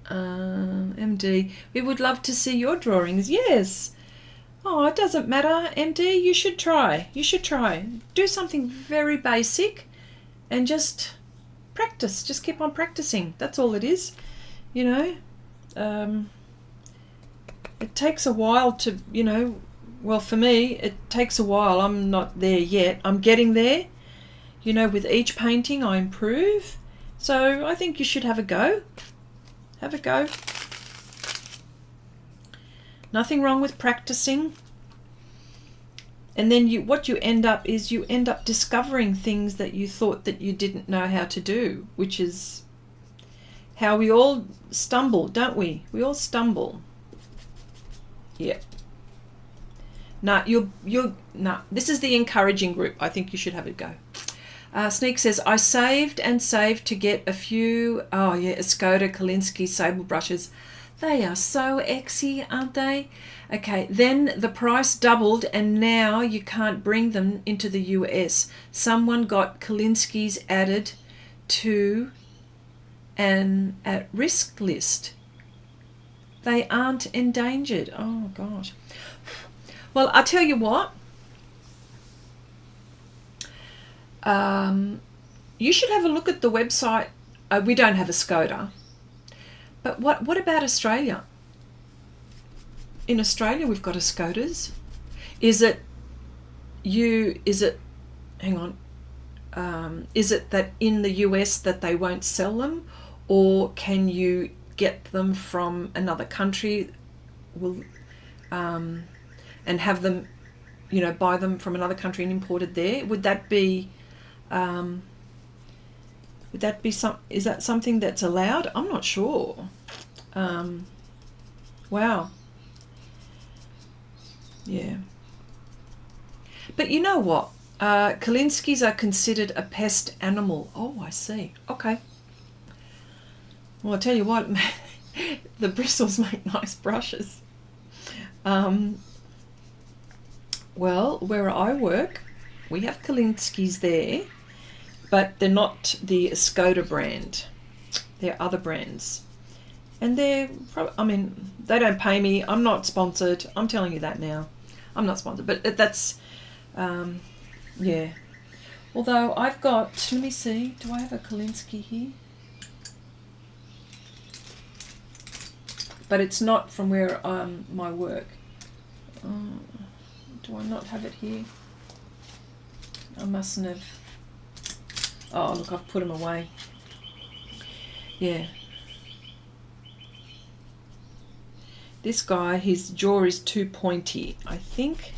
Speaker 1: MD, we would love to see your drawings. Yes. Oh, it doesn't matter, MD. You should try. You should try. Do something very basic and just practice. Just keep on practicing. That's all it is. You know, it takes a while to, you know, well, for me, it takes a while. I'm not there yet. I'm getting there. You know, with each painting I improve. So I think you should have a go. Have a go. Nothing wrong with practicing. And then what you end up is you end up discovering things that you thought that you didn't know how to do, which is how we all stumble, don't we? We all stumble. Yeah. No, this is the encouraging group. I think you should have a go. Sneak says, I saved and saved to get a few, oh yeah, Escoda Kolinsky sable brushes. They are so exy, aren't they? Okay, then the price doubled and now you can't bring them into the US. Someone got Kolinsky's added to an at-risk list. They aren't endangered. Oh, gosh. Well, I'll tell you what. You should have a look at the website. We don't have a Skoda. But what about Australia? In Australia, we've got a Skodas. Is it that in the US that they won't sell them? Or can you get them from another country and have them, you know, buy them from another country and imported there? Would that be is that something that's allowed? I'm not sure. Wow. Yeah. But you know what? Kolinskys are considered a pest animal. Oh, I see. Okay. Well, I'll tell you what, the bristles make nice brushes. Well, where I work, we have Kolinskys there, but they're not the Skoda brand. They're other brands. And they're, I mean, they don't pay me. I'm not sponsored. I'm telling you that now. I'm not sponsored. But that's, yeah. Although I've got, let me see, do I have a Kolinsky here? But it's not from where my work. Do I not have it here? I mustn't have. Oh, look, I've put them away. Yeah. This guy, his jaw is too pointy, I think.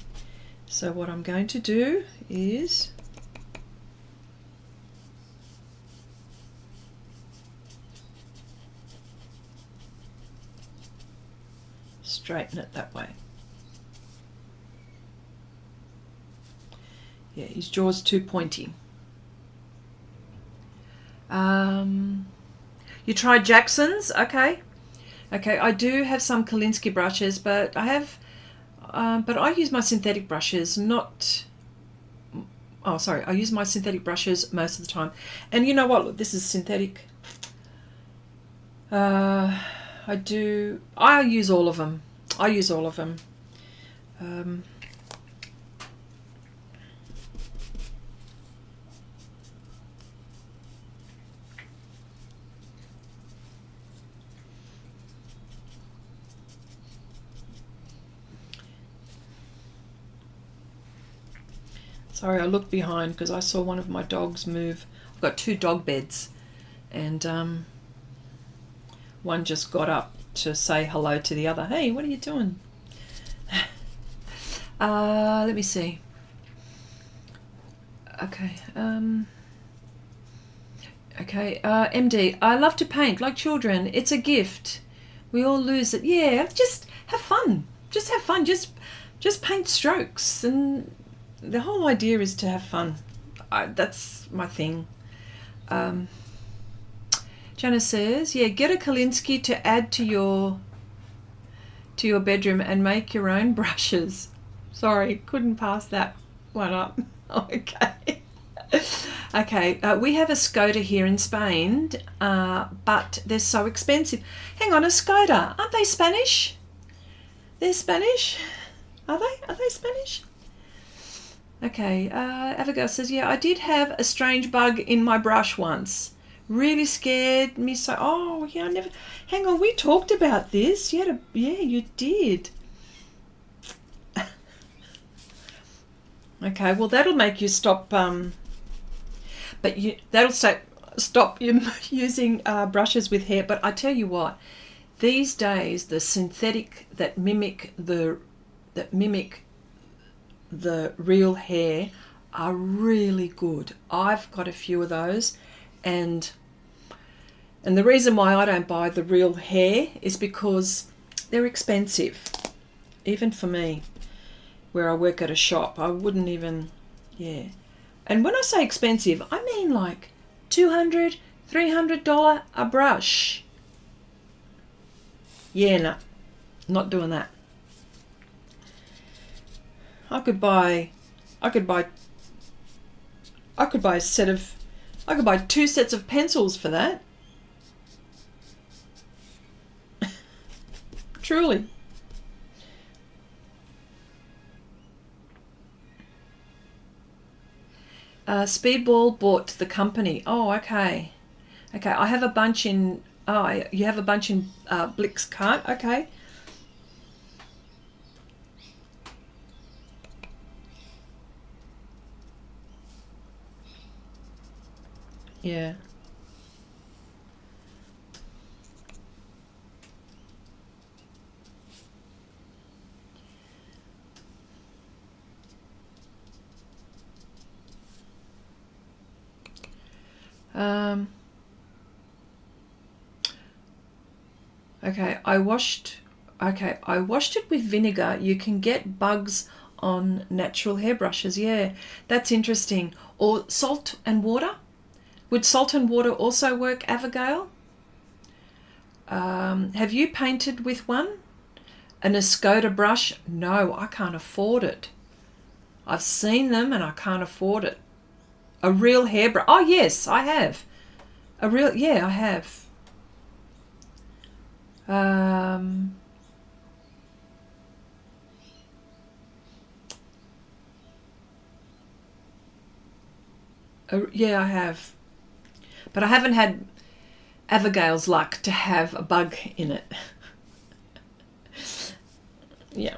Speaker 1: So what I'm going to do is straighten it that way. Yeah, his jaw's too pointy. You tried Jackson's? Okay. Okay, I do have some Kolinsky brushes, but I have, but I use my synthetic brushes, not, oh, sorry, I use my synthetic brushes most of the time. And you know what, look, this is synthetic. I use all of them. I use all of them. Sorry, I looked behind because I saw one of my dogs move. I've got two dog beds, and one just got up to say hello to the other. Hey, what are you doing? Let me see. Okay. Okay. MD, I love to paint like children. It's a gift. We all lose it. Yeah, just have fun. Just have fun. Just paint strokes, and the whole idea is to have fun. That's my thing. Jana says, yeah, get a Kolinsky to add to your bedroom and make your own brushes. Sorry, couldn't pass that one up. Okay. Okay, we have a Skoda here in Spain, but they're so expensive. Hang on, a Skoda, aren't they Spanish? They're Spanish? Are they? Are they Spanish? Okay, Abigail says, yeah, I did have a strange bug in my brush once. Really scared me so. Oh, yeah, I never. Hang on, we talked about this. You had a. Yeah, you did. Okay, well, that'll make you stop. But that'll stop you using brushes with hair. But I tell you what, these days the synthetic that mimic the real hair are really good. I've got a few of those, and the reason why I don't buy the real hair is because they're expensive. Even for me, where I work at a shop, I wouldn't even, yeah. And when I say expensive, I mean like $200, $300 a brush. Yeah, no, not doing that. I could buy two sets of pencils for that. Truly. Speedball bought the company. Oh, okay. Okay, I have a bunch in... Oh, you have a bunch in Blick's cart. Okay. Yeah. Okay, I washed it with vinegar. You can get bugs on natural hairbrushes. Yeah, that's interesting. Or salt and water. Would salt and water also work, Abigail? Have you painted with one? An Escoda brush? No, I can't afford it. I've seen them and I can't afford it. A real hairbrush? Oh yes, I have. Yeah, I have. Yeah, I have. But I haven't had Abigail's luck to have a bug in it. Yeah.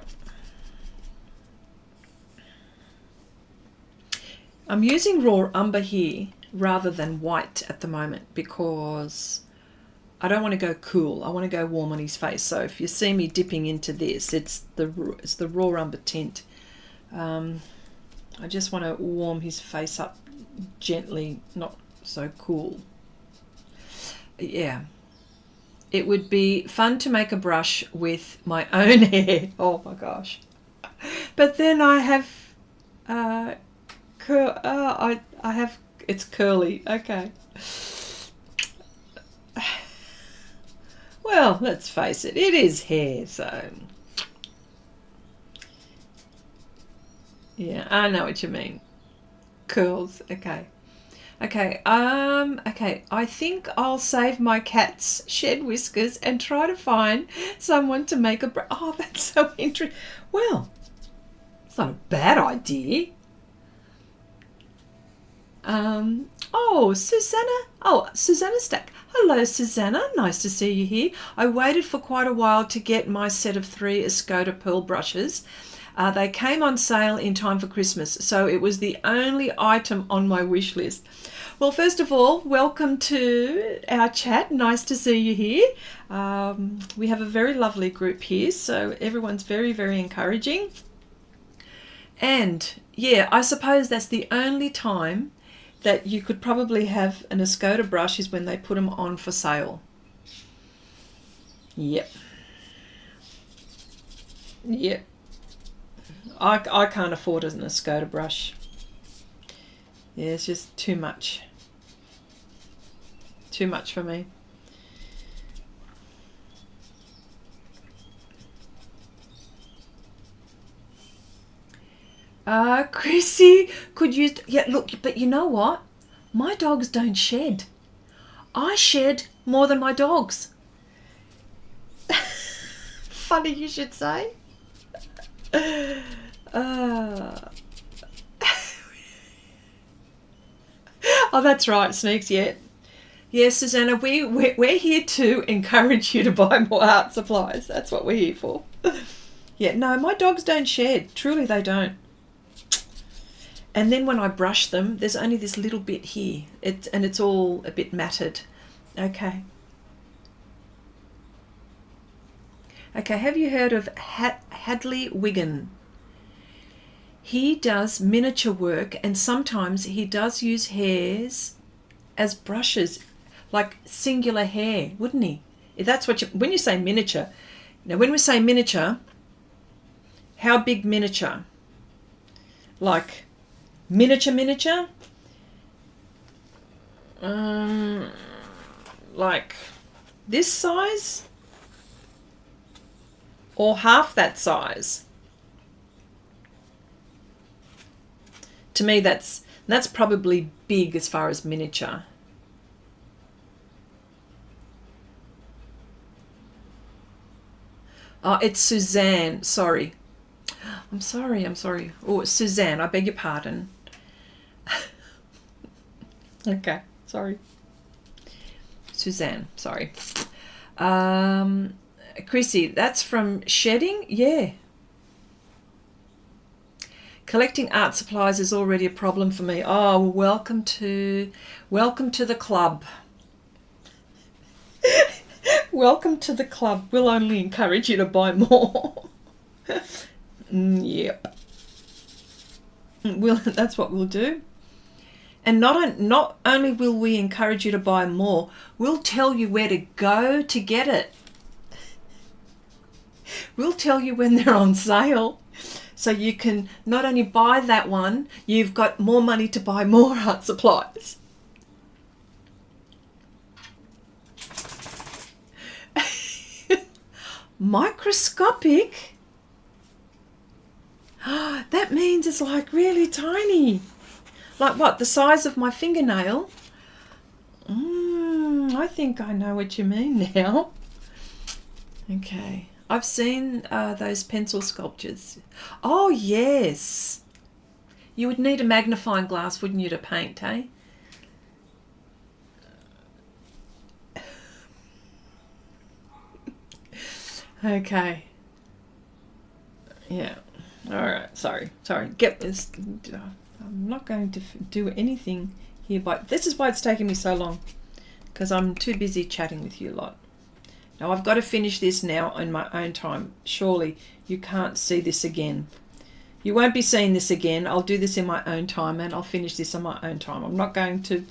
Speaker 1: I'm using raw umber here rather than white at the moment because I don't want to go cool. I want to go warm on his face. So if you see me dipping into this, it's the raw umber tint. I just want to warm his face up gently, not so cool. Yeah. It would be fun to make a brush with my own hair. Oh my gosh. But then I have I have, it's curly. Okay. Well, let's face it, it is hair, so yeah, I know what you mean. Curls. Okay. Okay, okay, I think I'll save my cat's shed whiskers and try to find someone to make a oh, that's so interesting. Well, it's not a bad idea. Oh, Susanna Stack. Hello, Susanna. Nice to see you here. I waited for quite a while to get my set of 3 Escoda pearl brushes. They came on sale in time for Christmas, so it was the only item on my wish list. Well, first of all, welcome to our chat. Nice to see you here. We have a very lovely group here, so everyone's very, very encouraging. And yeah, I suppose that's the only time that you could probably have an Escoda brush is when they put them on for sale. Yep. Yep. I can't afford an Escoda brush. Yeah, it's just too much. Too much for me. Chrissy, could you... Yeah, look, but you know what? My dogs don't shed. I shed more than my dogs. Funny you should say. Oh, that's right, Sneaks, yeah. Yes, Susanna, we're here to encourage you to buy more art supplies. That's what we're here for. Yeah, no, my dogs don't shed. Truly, they don't. And then when I brush them, there's only this little bit here. And it's all a bit matted. Okay. Okay, have you heard of Hadley Wigan? He does miniature work, and sometimes he does use hairs as brushes, like singular hair, wouldn't he? If that's what when you say miniature, now when we say miniature, how big miniature? Like miniature? Like this size? Or half that size? To me, that's probably big as far as miniature. Oh, it's Suzanne. Sorry. I'm sorry. Oh, Suzanne, I beg your pardon. Okay, sorry. Suzanne, sorry. Chrissy, that's from shedding? Yeah. Collecting art supplies is already a problem for me. Oh, welcome to the club. Welcome to the club. We'll only encourage you to buy more. Yep. That's what we'll do. And not only will we encourage you to buy more, we'll tell you where to go to get it. We'll tell you when they're on sale. So you can not only buy that one, you've got more money to buy more art supplies. Microscopic? That means it's like really tiny. Like what, the size of my fingernail? I think I know what you mean now. Okay. I've seen those pencil sculptures. Oh, yes. You would need a magnifying glass, wouldn't you, to paint, eh? Okay. Yeah. All right. Sorry. Get this. I'm not going to do anything here, but this is why it's taking me so long, because I'm too busy chatting with you lot. Now I've got to finish this now on my own time. Surely you can't see this again. You won't be seeing this again. I'll do this in my own time, and I'll finish this on my own time. I'm not going to...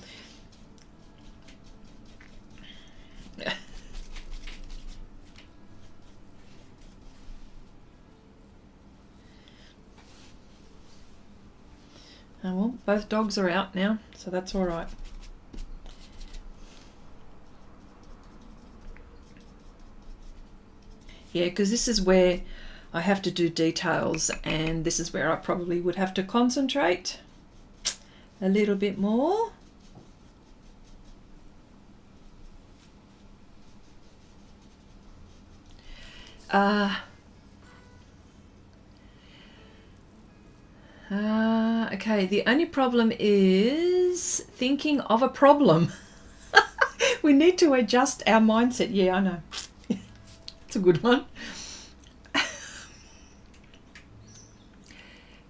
Speaker 1: Oh, well, both dogs are out now, so that's all right. Yeah, because this is where I have to do details, and this is where I probably would have to concentrate a little bit more. Okay, the only problem is thinking of a problem. We need to adjust our mindset. Yeah, I know. It's a good one.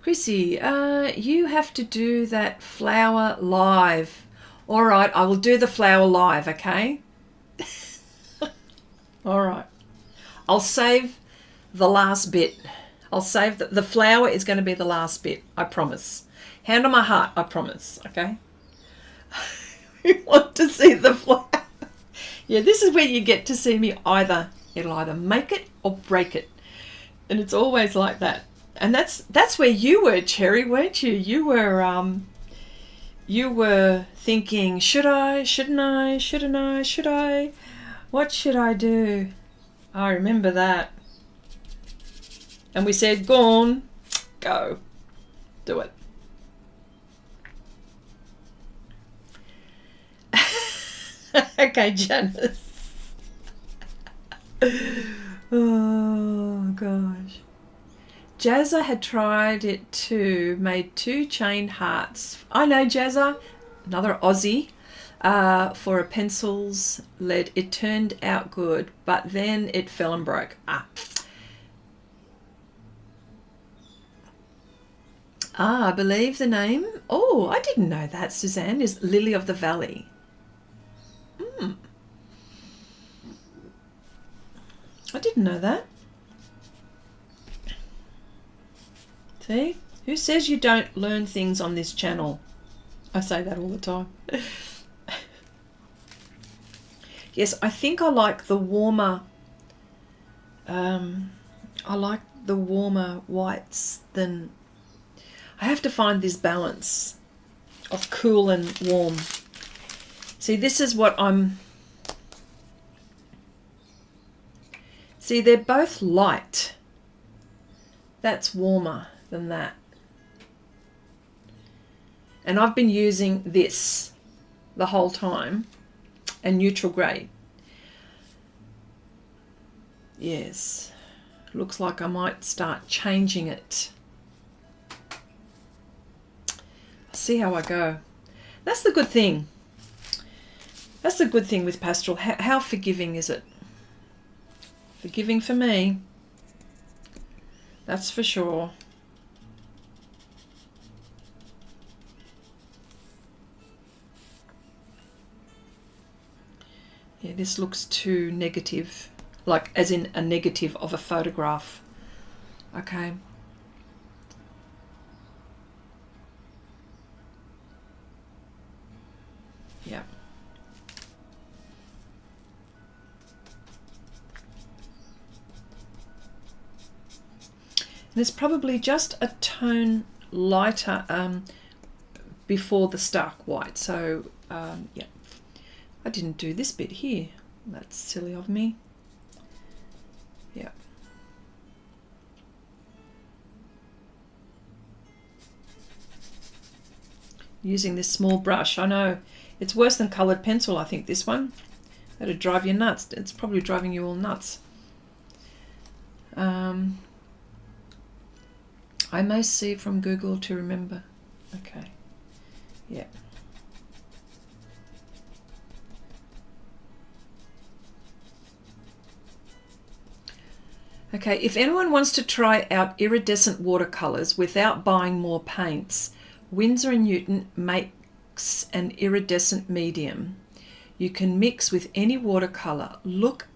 Speaker 1: Chrissy, you have to do that flower live. All right, I will do the flower live, okay? All right. I'll save the last bit. I'll save the flower is going to be the last bit, I promise. Hand on my heart, I promise, okay? You want to see the flower? Yeah, this is where you get to see me either. It'll either make it or break it. And it's always like that. And that's where you were, Cherry, weren't you? You were thinking, should I, shouldn't I, shouldn't I, should I? What should I do? I remember that. And we said, go on, go, do it. Okay, Janice. Oh, gosh. Jazza had tried it too, made 2 chained hearts. I know Jazza, another Aussie, for a pencils lead. It turned out good, but then it fell and broke. Ah, I believe the name. Oh, I didn't know that, Suzanne, is Lily of the Valley. I didn't know that. See? Who says you don't learn things on this channel? I say that all the time. Yes, I think I like the warmer whites than... I have to find this balance of cool and warm. See, this is what I'm... See, they're both light. That's warmer than that. And I've been using this the whole time, and neutral grey. Yes, looks like I might start changing it. See how I go. That's the good thing. That's the good thing with pastel. How forgiving is it? Forgiving for me. That's for sure. Yeah, this looks too negative, like as in a negative of a photograph. Okay. Yeah. And it's probably just a tone lighter before the stark white. So, yeah. I didn't do this bit here. That's silly of me. Yeah. Using this small brush. I know. It's worse than coloured pencil, I think, this one. That'd drive you nuts. It's probably driving you all nuts. I may see from Google to remember. Okay. Yeah. Okay, if anyone wants to try out iridescent watercolours without buying more paints, Winsor & Newton makes an iridescent medium. You can mix with any watercolour. Look,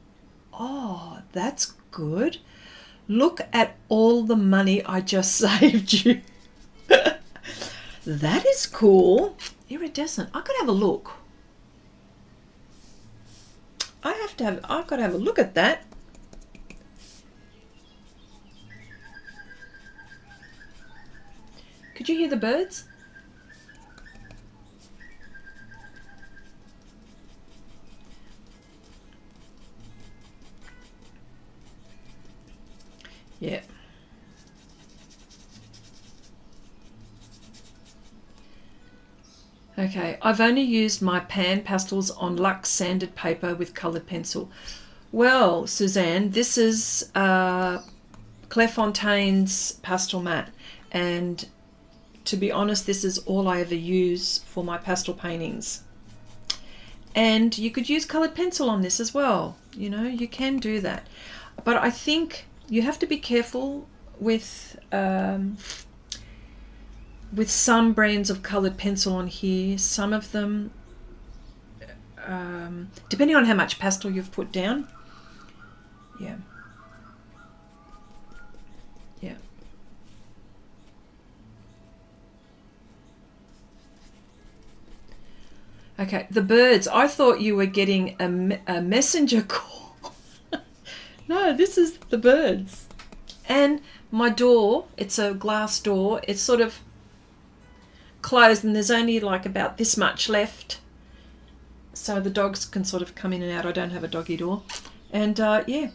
Speaker 1: oh, that's good. Look at all the money I just saved you. That is cool. Iridescent. I could have a look. I've got to have a look at that. Could you hear the birds? Yeah. Okay, I've only used my PanPastels on Luxe sanded paper with coloured pencil. Well, Suzanne, this is Clairefontaine's Pastelmat, and to be honest, this is all I ever use for my pastel paintings. And you could use coloured pencil on this as well. You know, you can do that. But I think you have to be careful with some brands of coloured pencil on here. Some of them, depending on how much pastel you've put down. Yeah. Yeah. Okay, the birds. I thought you were getting a messenger call. No, this is the birds. And my door, it's a glass door. It's sort of closed and there's only like about this much left. So the dogs can sort of come in and out. I don't have a doggy door. And yeah.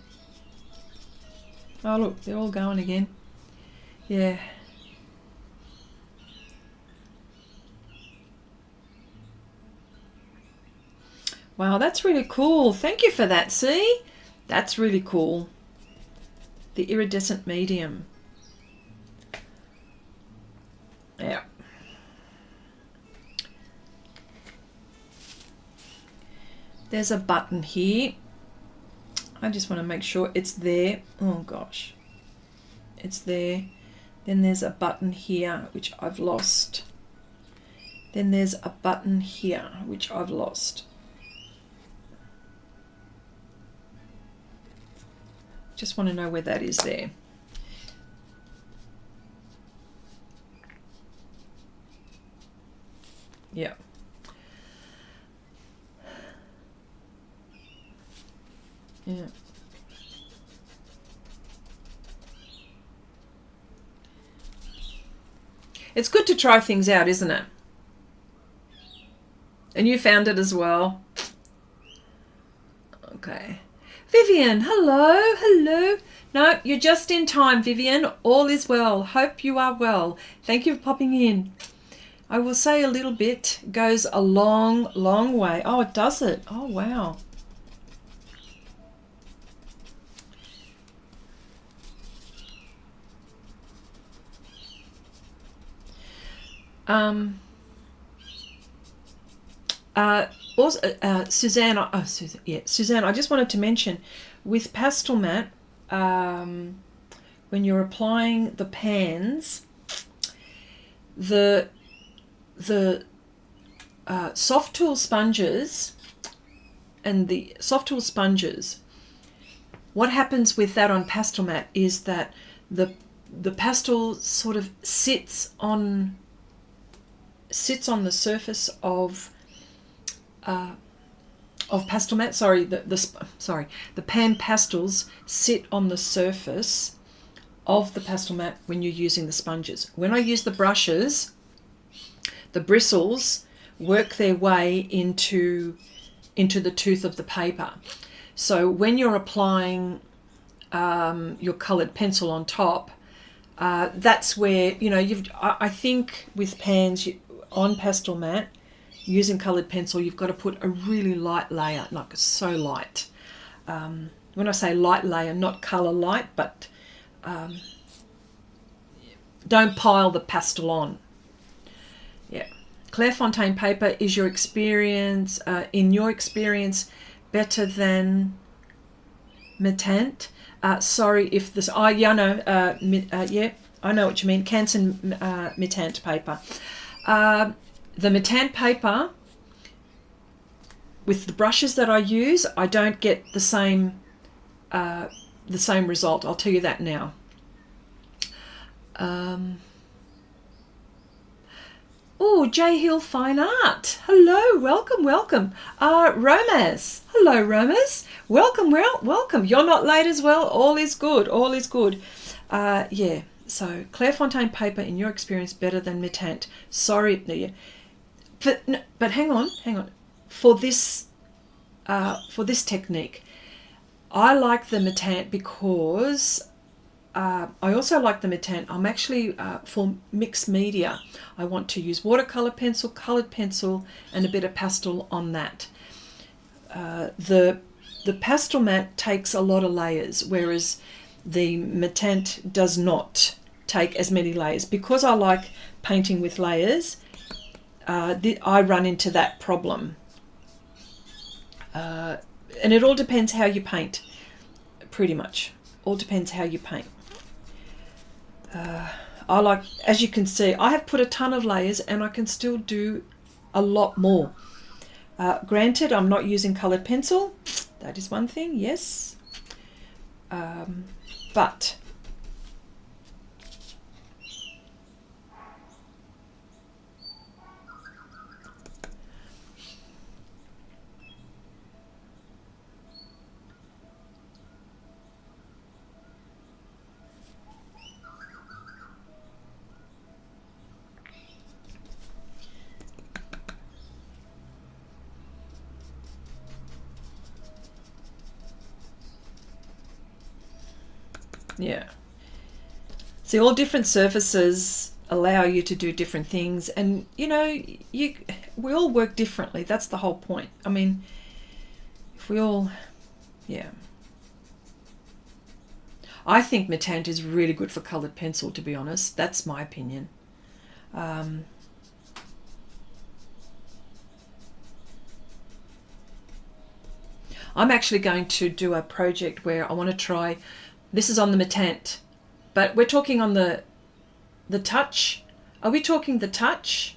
Speaker 1: Oh, look, they're all going again. Yeah. Wow, that's really cool. Thank you for that. See? That's really cool. The iridescent medium. Yeah. There's a button here. I just want to make sure it's there. Oh gosh. It's there. Then there's a button here, which I've lost. Then there's a button here, which I've lost. Just want to know where that is there. Yeah. Yeah. It's good to try things out, isn't it? And you found it as well. Okay. Vivian, hello, hello. No, you're just in time, Vivian. All is well. Hope you are well. Thank you for popping in. I will say a little bit goes a long, long way. Oh, it does it. Oh, wow. Also, Suzanne, Suzanne, I just wanted to mention with Pastelmat, when you're applying the pans, the soft tool sponges and the soft tool sponges, what happens with that on Pastelmat is that the pastel sort of sits on the surface of Pastelmat. Sorry, the PanPastels sit on the surface of the Pastelmat when you're using the sponges. When I use the brushes, the bristles work their way into the tooth of the paper. So when you're applying your coloured pencil on top, that's where, you know, I think with pans on Pastelmat, using coloured pencil, you've got to put a really light layer, like so light. When I say light layer, not colour light, but don't pile the pastel on. Yeah. Clairefontaine paper, is your experience, in your experience, better than Matant? Sorry if this, yeah, no, yeah, I know what you mean. Canson Matant paper. The Matant paper, with the brushes that I use, I don't get the same result. I'll tell you that now. Oh, J Hill Fine Art. Hello, welcome, welcome. Romaz. Hello, Romaz. Welcome, welcome. You're not late as well. All is good. All is good. Yeah. So Clairefontaine paper, in your experience, better than Matant. Sorry, yeah. But hang on. For this technique, I like the Matant because I also like the Matant. I'm actually for mixed media. I want to use watercolor pencil, colored pencil, and a bit of pastel on that. The Pastelmat takes a lot of layers, whereas the Matant does not take as many layers. Because I like painting with layers, I run into that problem. And it all depends how you paint, pretty much. All depends how you paint. I like, as you can see, I have put a ton of layers and I can still do a lot more. Granted, I'm not using coloured pencil. That is one thing, yes. But yeah. See, all different surfaces allow you to do different things, and you know, we all work differently. That's the whole point. I mean, if we all, yeah. I think Matant is really good for coloured pencil, to be honest. That's my opinion. I'm actually going to do a project where I want to try, this is on the Matant, but we're talking on the The touch? Are we talking the touch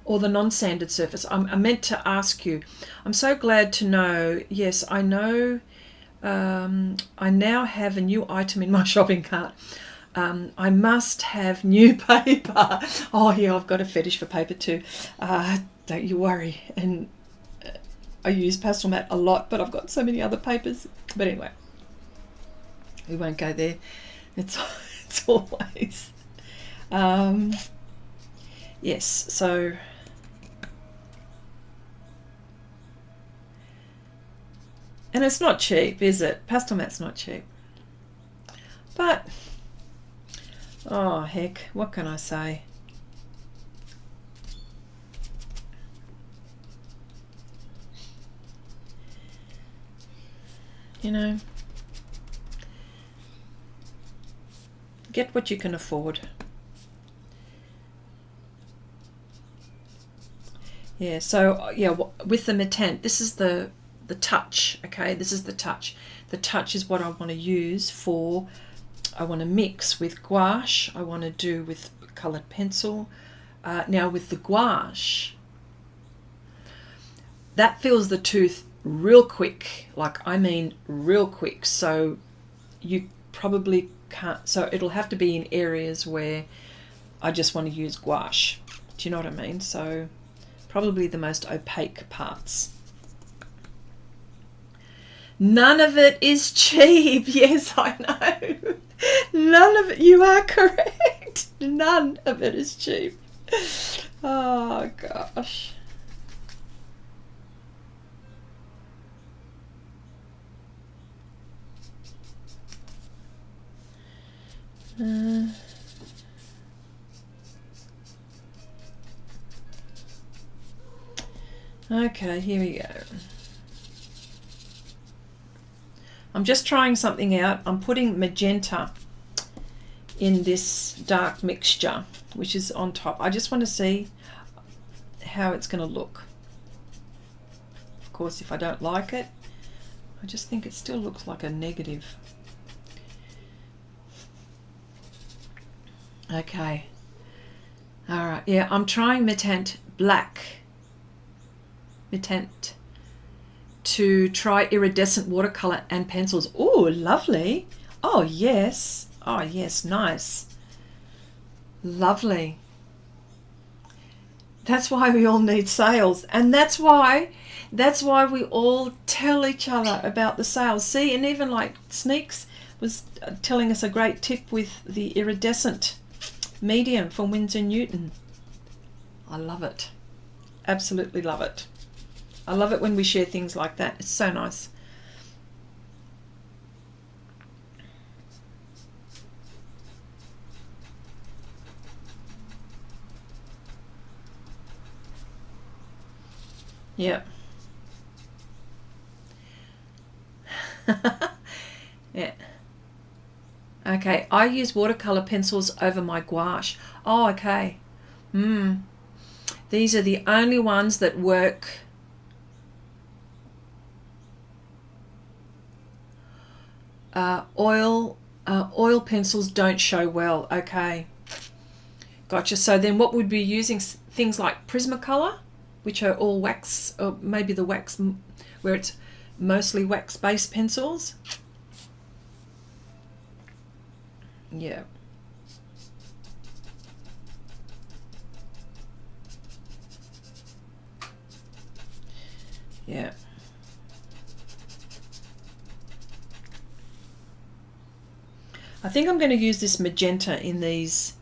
Speaker 1: or the non-sanded surface? I meant to ask you. I'm so glad to know. Yes, I know. I now have a new item in my shopping cart. I must have new paper. Oh yeah, I've got a fetish for paper too. Don't you worry. And I use Pastelmat a lot, but I've got so many other papers. But anyway, we won't go there. It's always yes. So and it's not cheap, is it? Pastelmat's not cheap. But oh heck, what can I say? You know, get what you can afford. Yeah, so yeah, with the Matte, this is the touch, okay? This is the touch. The touch is what I want to use for, I want to mix with gouache, I want to do with coloured pencil. Now with the gouache, that fills the tooth real quick, like I mean real quick, so you probably can't, so it'll have to be in areas where I just want to use gouache. Do you know what I mean? So probably the most opaque parts. None of it is cheap. Yes, I know. None of it, you are correct. None of it is cheap. Oh gosh. Okay, here we go. I'm just trying something out. I'm putting magenta in this dark mixture, which is on top. I just want to see how it's going to look. Of course, if I don't like it, I just think it still looks like a negative. Okay. All right. Yeah, I'm trying Matte Black. Matte to try iridescent watercolor and pencils. Oh, lovely. Oh, yes. Oh, yes. Nice. Lovely. That's why we all need sales. And that's why we all tell each other about the sales. See, and even like Sneaks was telling us a great tip with the iridescent medium from Winsor & Newton. I love it. Absolutely love it. I love it when we share things like that. It's so nice. Yeah. Yeah. Okay, I use watercolor pencils over my gouache. Oh, okay. These are the only ones that work. Oil pencils don't show well. Okay, gotcha. So then what would we be using? Things like Prismacolor, which are all wax, or maybe the wax where it's mostly wax based pencils. Yeah. Yeah. I think I'm going to use this magenta in these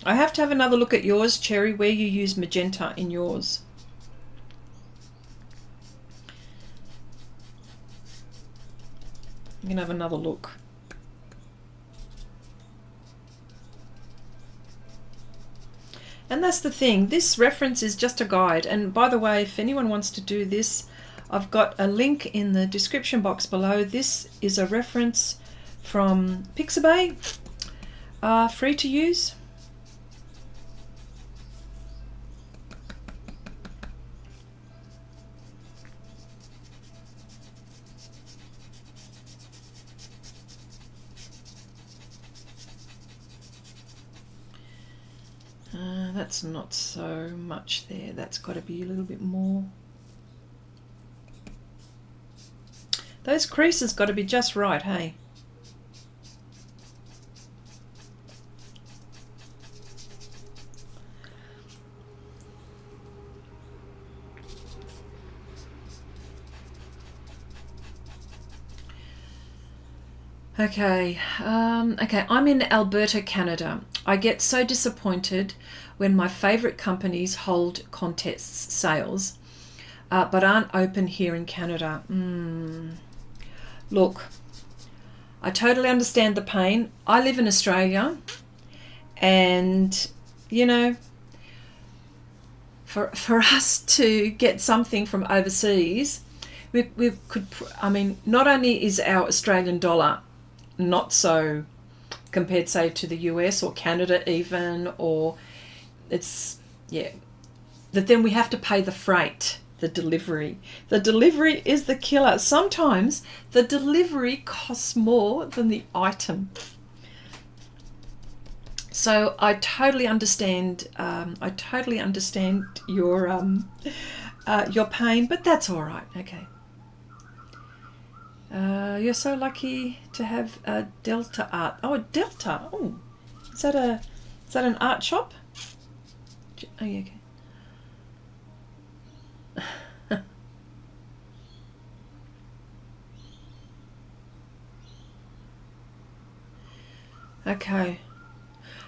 Speaker 1: I have to have another look at yours, Cherry, where you use magenta in yours. I'm going to have another look. And that's the thing, this reference is just a guide. And by the way, if anyone wants to do this, I've got a link in the description box below. This is a reference from Pixabay, free to use. That's not so much there. That's got to be a little bit more. Those creases got to be just right, hey? Okay, okay, I'm in Alberta, Canada. I get so disappointed when my favourite companies hold contests sales, but aren't open here in Canada. Look, I totally understand the pain. I live in Australia, and, you know, for us to get something from overseas, we could, I mean, not only is our Australian dollar not so compared, say, to the US or Canada even, or it's, yeah, that then we have to pay the freight, the delivery. The delivery is the killer. Sometimes the delivery costs more than the item. So I totally understand. I totally understand your pain, but that's all right. Okay. You're so lucky to have a Delta Art. Oh, a Delta. Oh, is that an art shop? Oh, yeah, okay. Okay.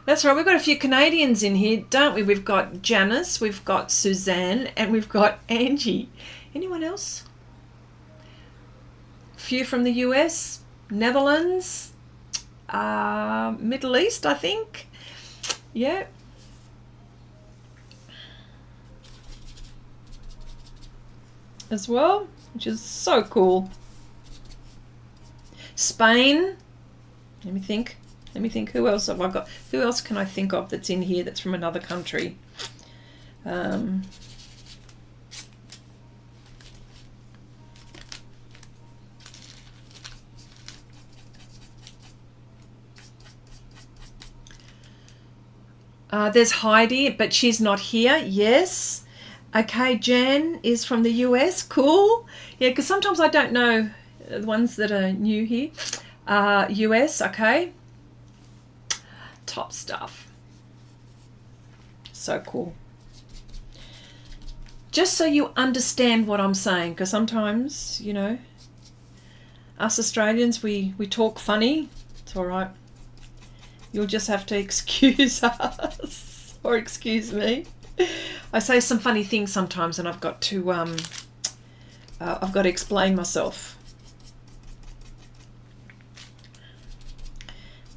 Speaker 1: That's right. We've got a few Canadians in here, don't we? We've got Janice, we've got Suzanne, and we've got Angie. Anyone else? Few from the US, Netherlands, Middle East, I think. Yeah. As well, which is so cool. Spain. Let me think. Who else have I got? Who else can I think of that's in here that's from another country? There's Heidi, but she's not here. Yes. Okay, Jan is from the US. Cool. Yeah, because sometimes I don't know the ones that are new here. US, okay. Top stuff. So cool. Just so you understand what I'm saying, because sometimes, you know, us Australians, we talk funny. It's all right. You'll just have to excuse us or excuse me. I say some funny things sometimes, and I've got to explain myself.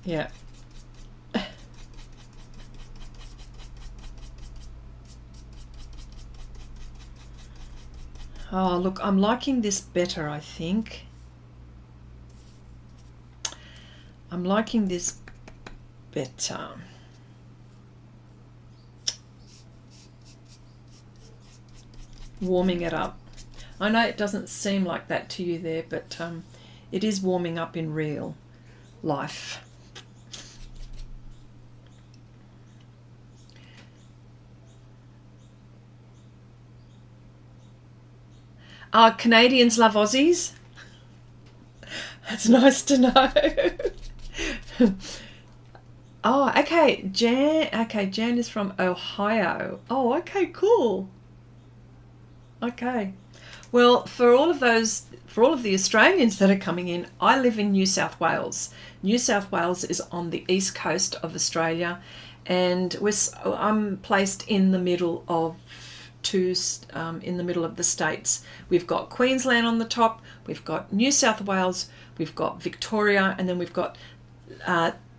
Speaker 1: Yeah. Oh, look, I'm liking this better, I think. I'm liking this better. Warming it up. I know it doesn't seem like that to you there, but it is warming up in real life. Canadians love Aussies. That's nice to know. Oh, okay. Jan is from Ohio. Oh, okay, cool. Okay. Well, for all of the Australians that are coming in, I live in New South Wales. New South Wales is on the east coast of Australia, and I'm placed in the middle of in the middle of the states. We've got Queensland on the top, we've got New South Wales, we've got Victoria, and then we've got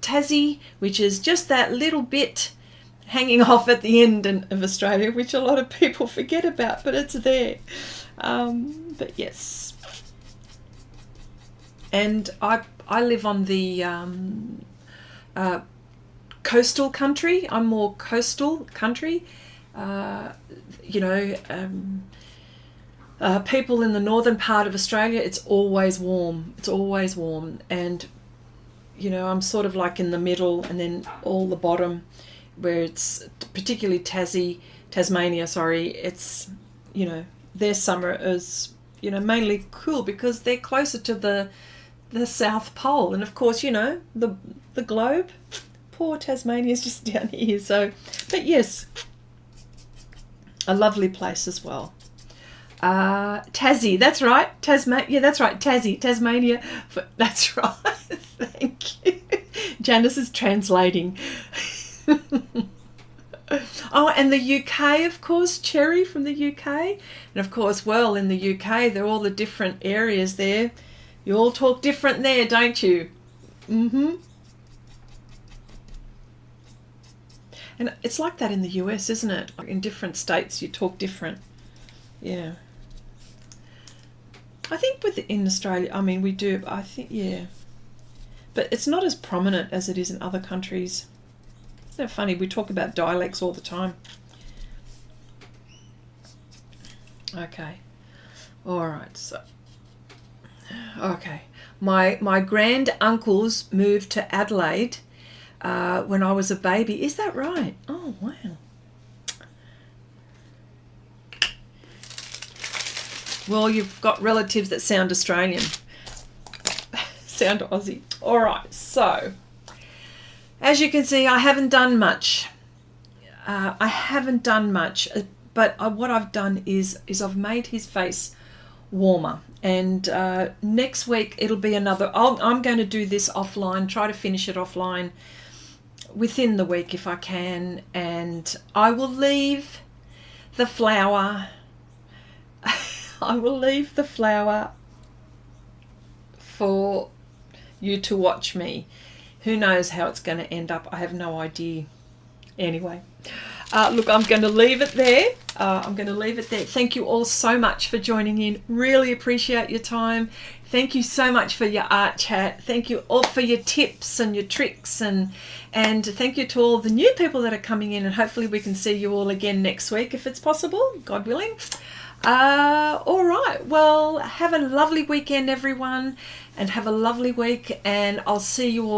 Speaker 1: Tassie, which is just that little bit hanging off at the end of Australia, which a lot of people forget about, but it's there. But yes. And I live on the coastal country. I'm more coastal country. People in the northern part of Australia, it's always warm. And, I'm sort of like in the middle, and then all the bottom where it's particularly Tasmania, sorry, it's, you know, their summer is, you know, mainly cool because they're closer to the South Pole. And of course, you know, the globe, poor Tasmania's just down here. So, but yes, a lovely place as well. Tassie, that's right. Yeah, that's right. Tasmania. That's right. Thank you. Janice is translating. Oh, and the UK, of course, Cherry from the UK. And of course, well, in the UK, there are all the different areas there. You all talk different there, don't you? Mm-hmm. And it's like that in the US, isn't it? In different states, you talk different. Yeah. I think in Australia, I mean, we do, I think, yeah. But it's not as prominent as it is in other countries. Isn't it funny? We talk about dialects all the time. Okay. All right. So, okay. My grand uncles moved to Adelaide when I was a baby. Is that right? Oh, wow. Well, you've got relatives that sound Australian. Sound Aussie. All right. So, as you can see, I haven't done much. But what I've done is I've made his face warmer. And next week it'll be another. I'm going to do this offline. Try to finish it offline within the week if I can. And I will leave the flower. I will leave the flower for you to watch me. Who knows how it's going to end up? I have no idea. Anyway, look, I'm going to leave it there. Thank you all so much for joining in. Really appreciate your time. Thank you so much for your art chat. Thank you all for your tips and your tricks, and thank you to all the new people that are coming in, and hopefully we can see you all again next week if it's possible, God willing. All right, well, have a lovely weekend, everyone, and have a lovely week, and I'll see you all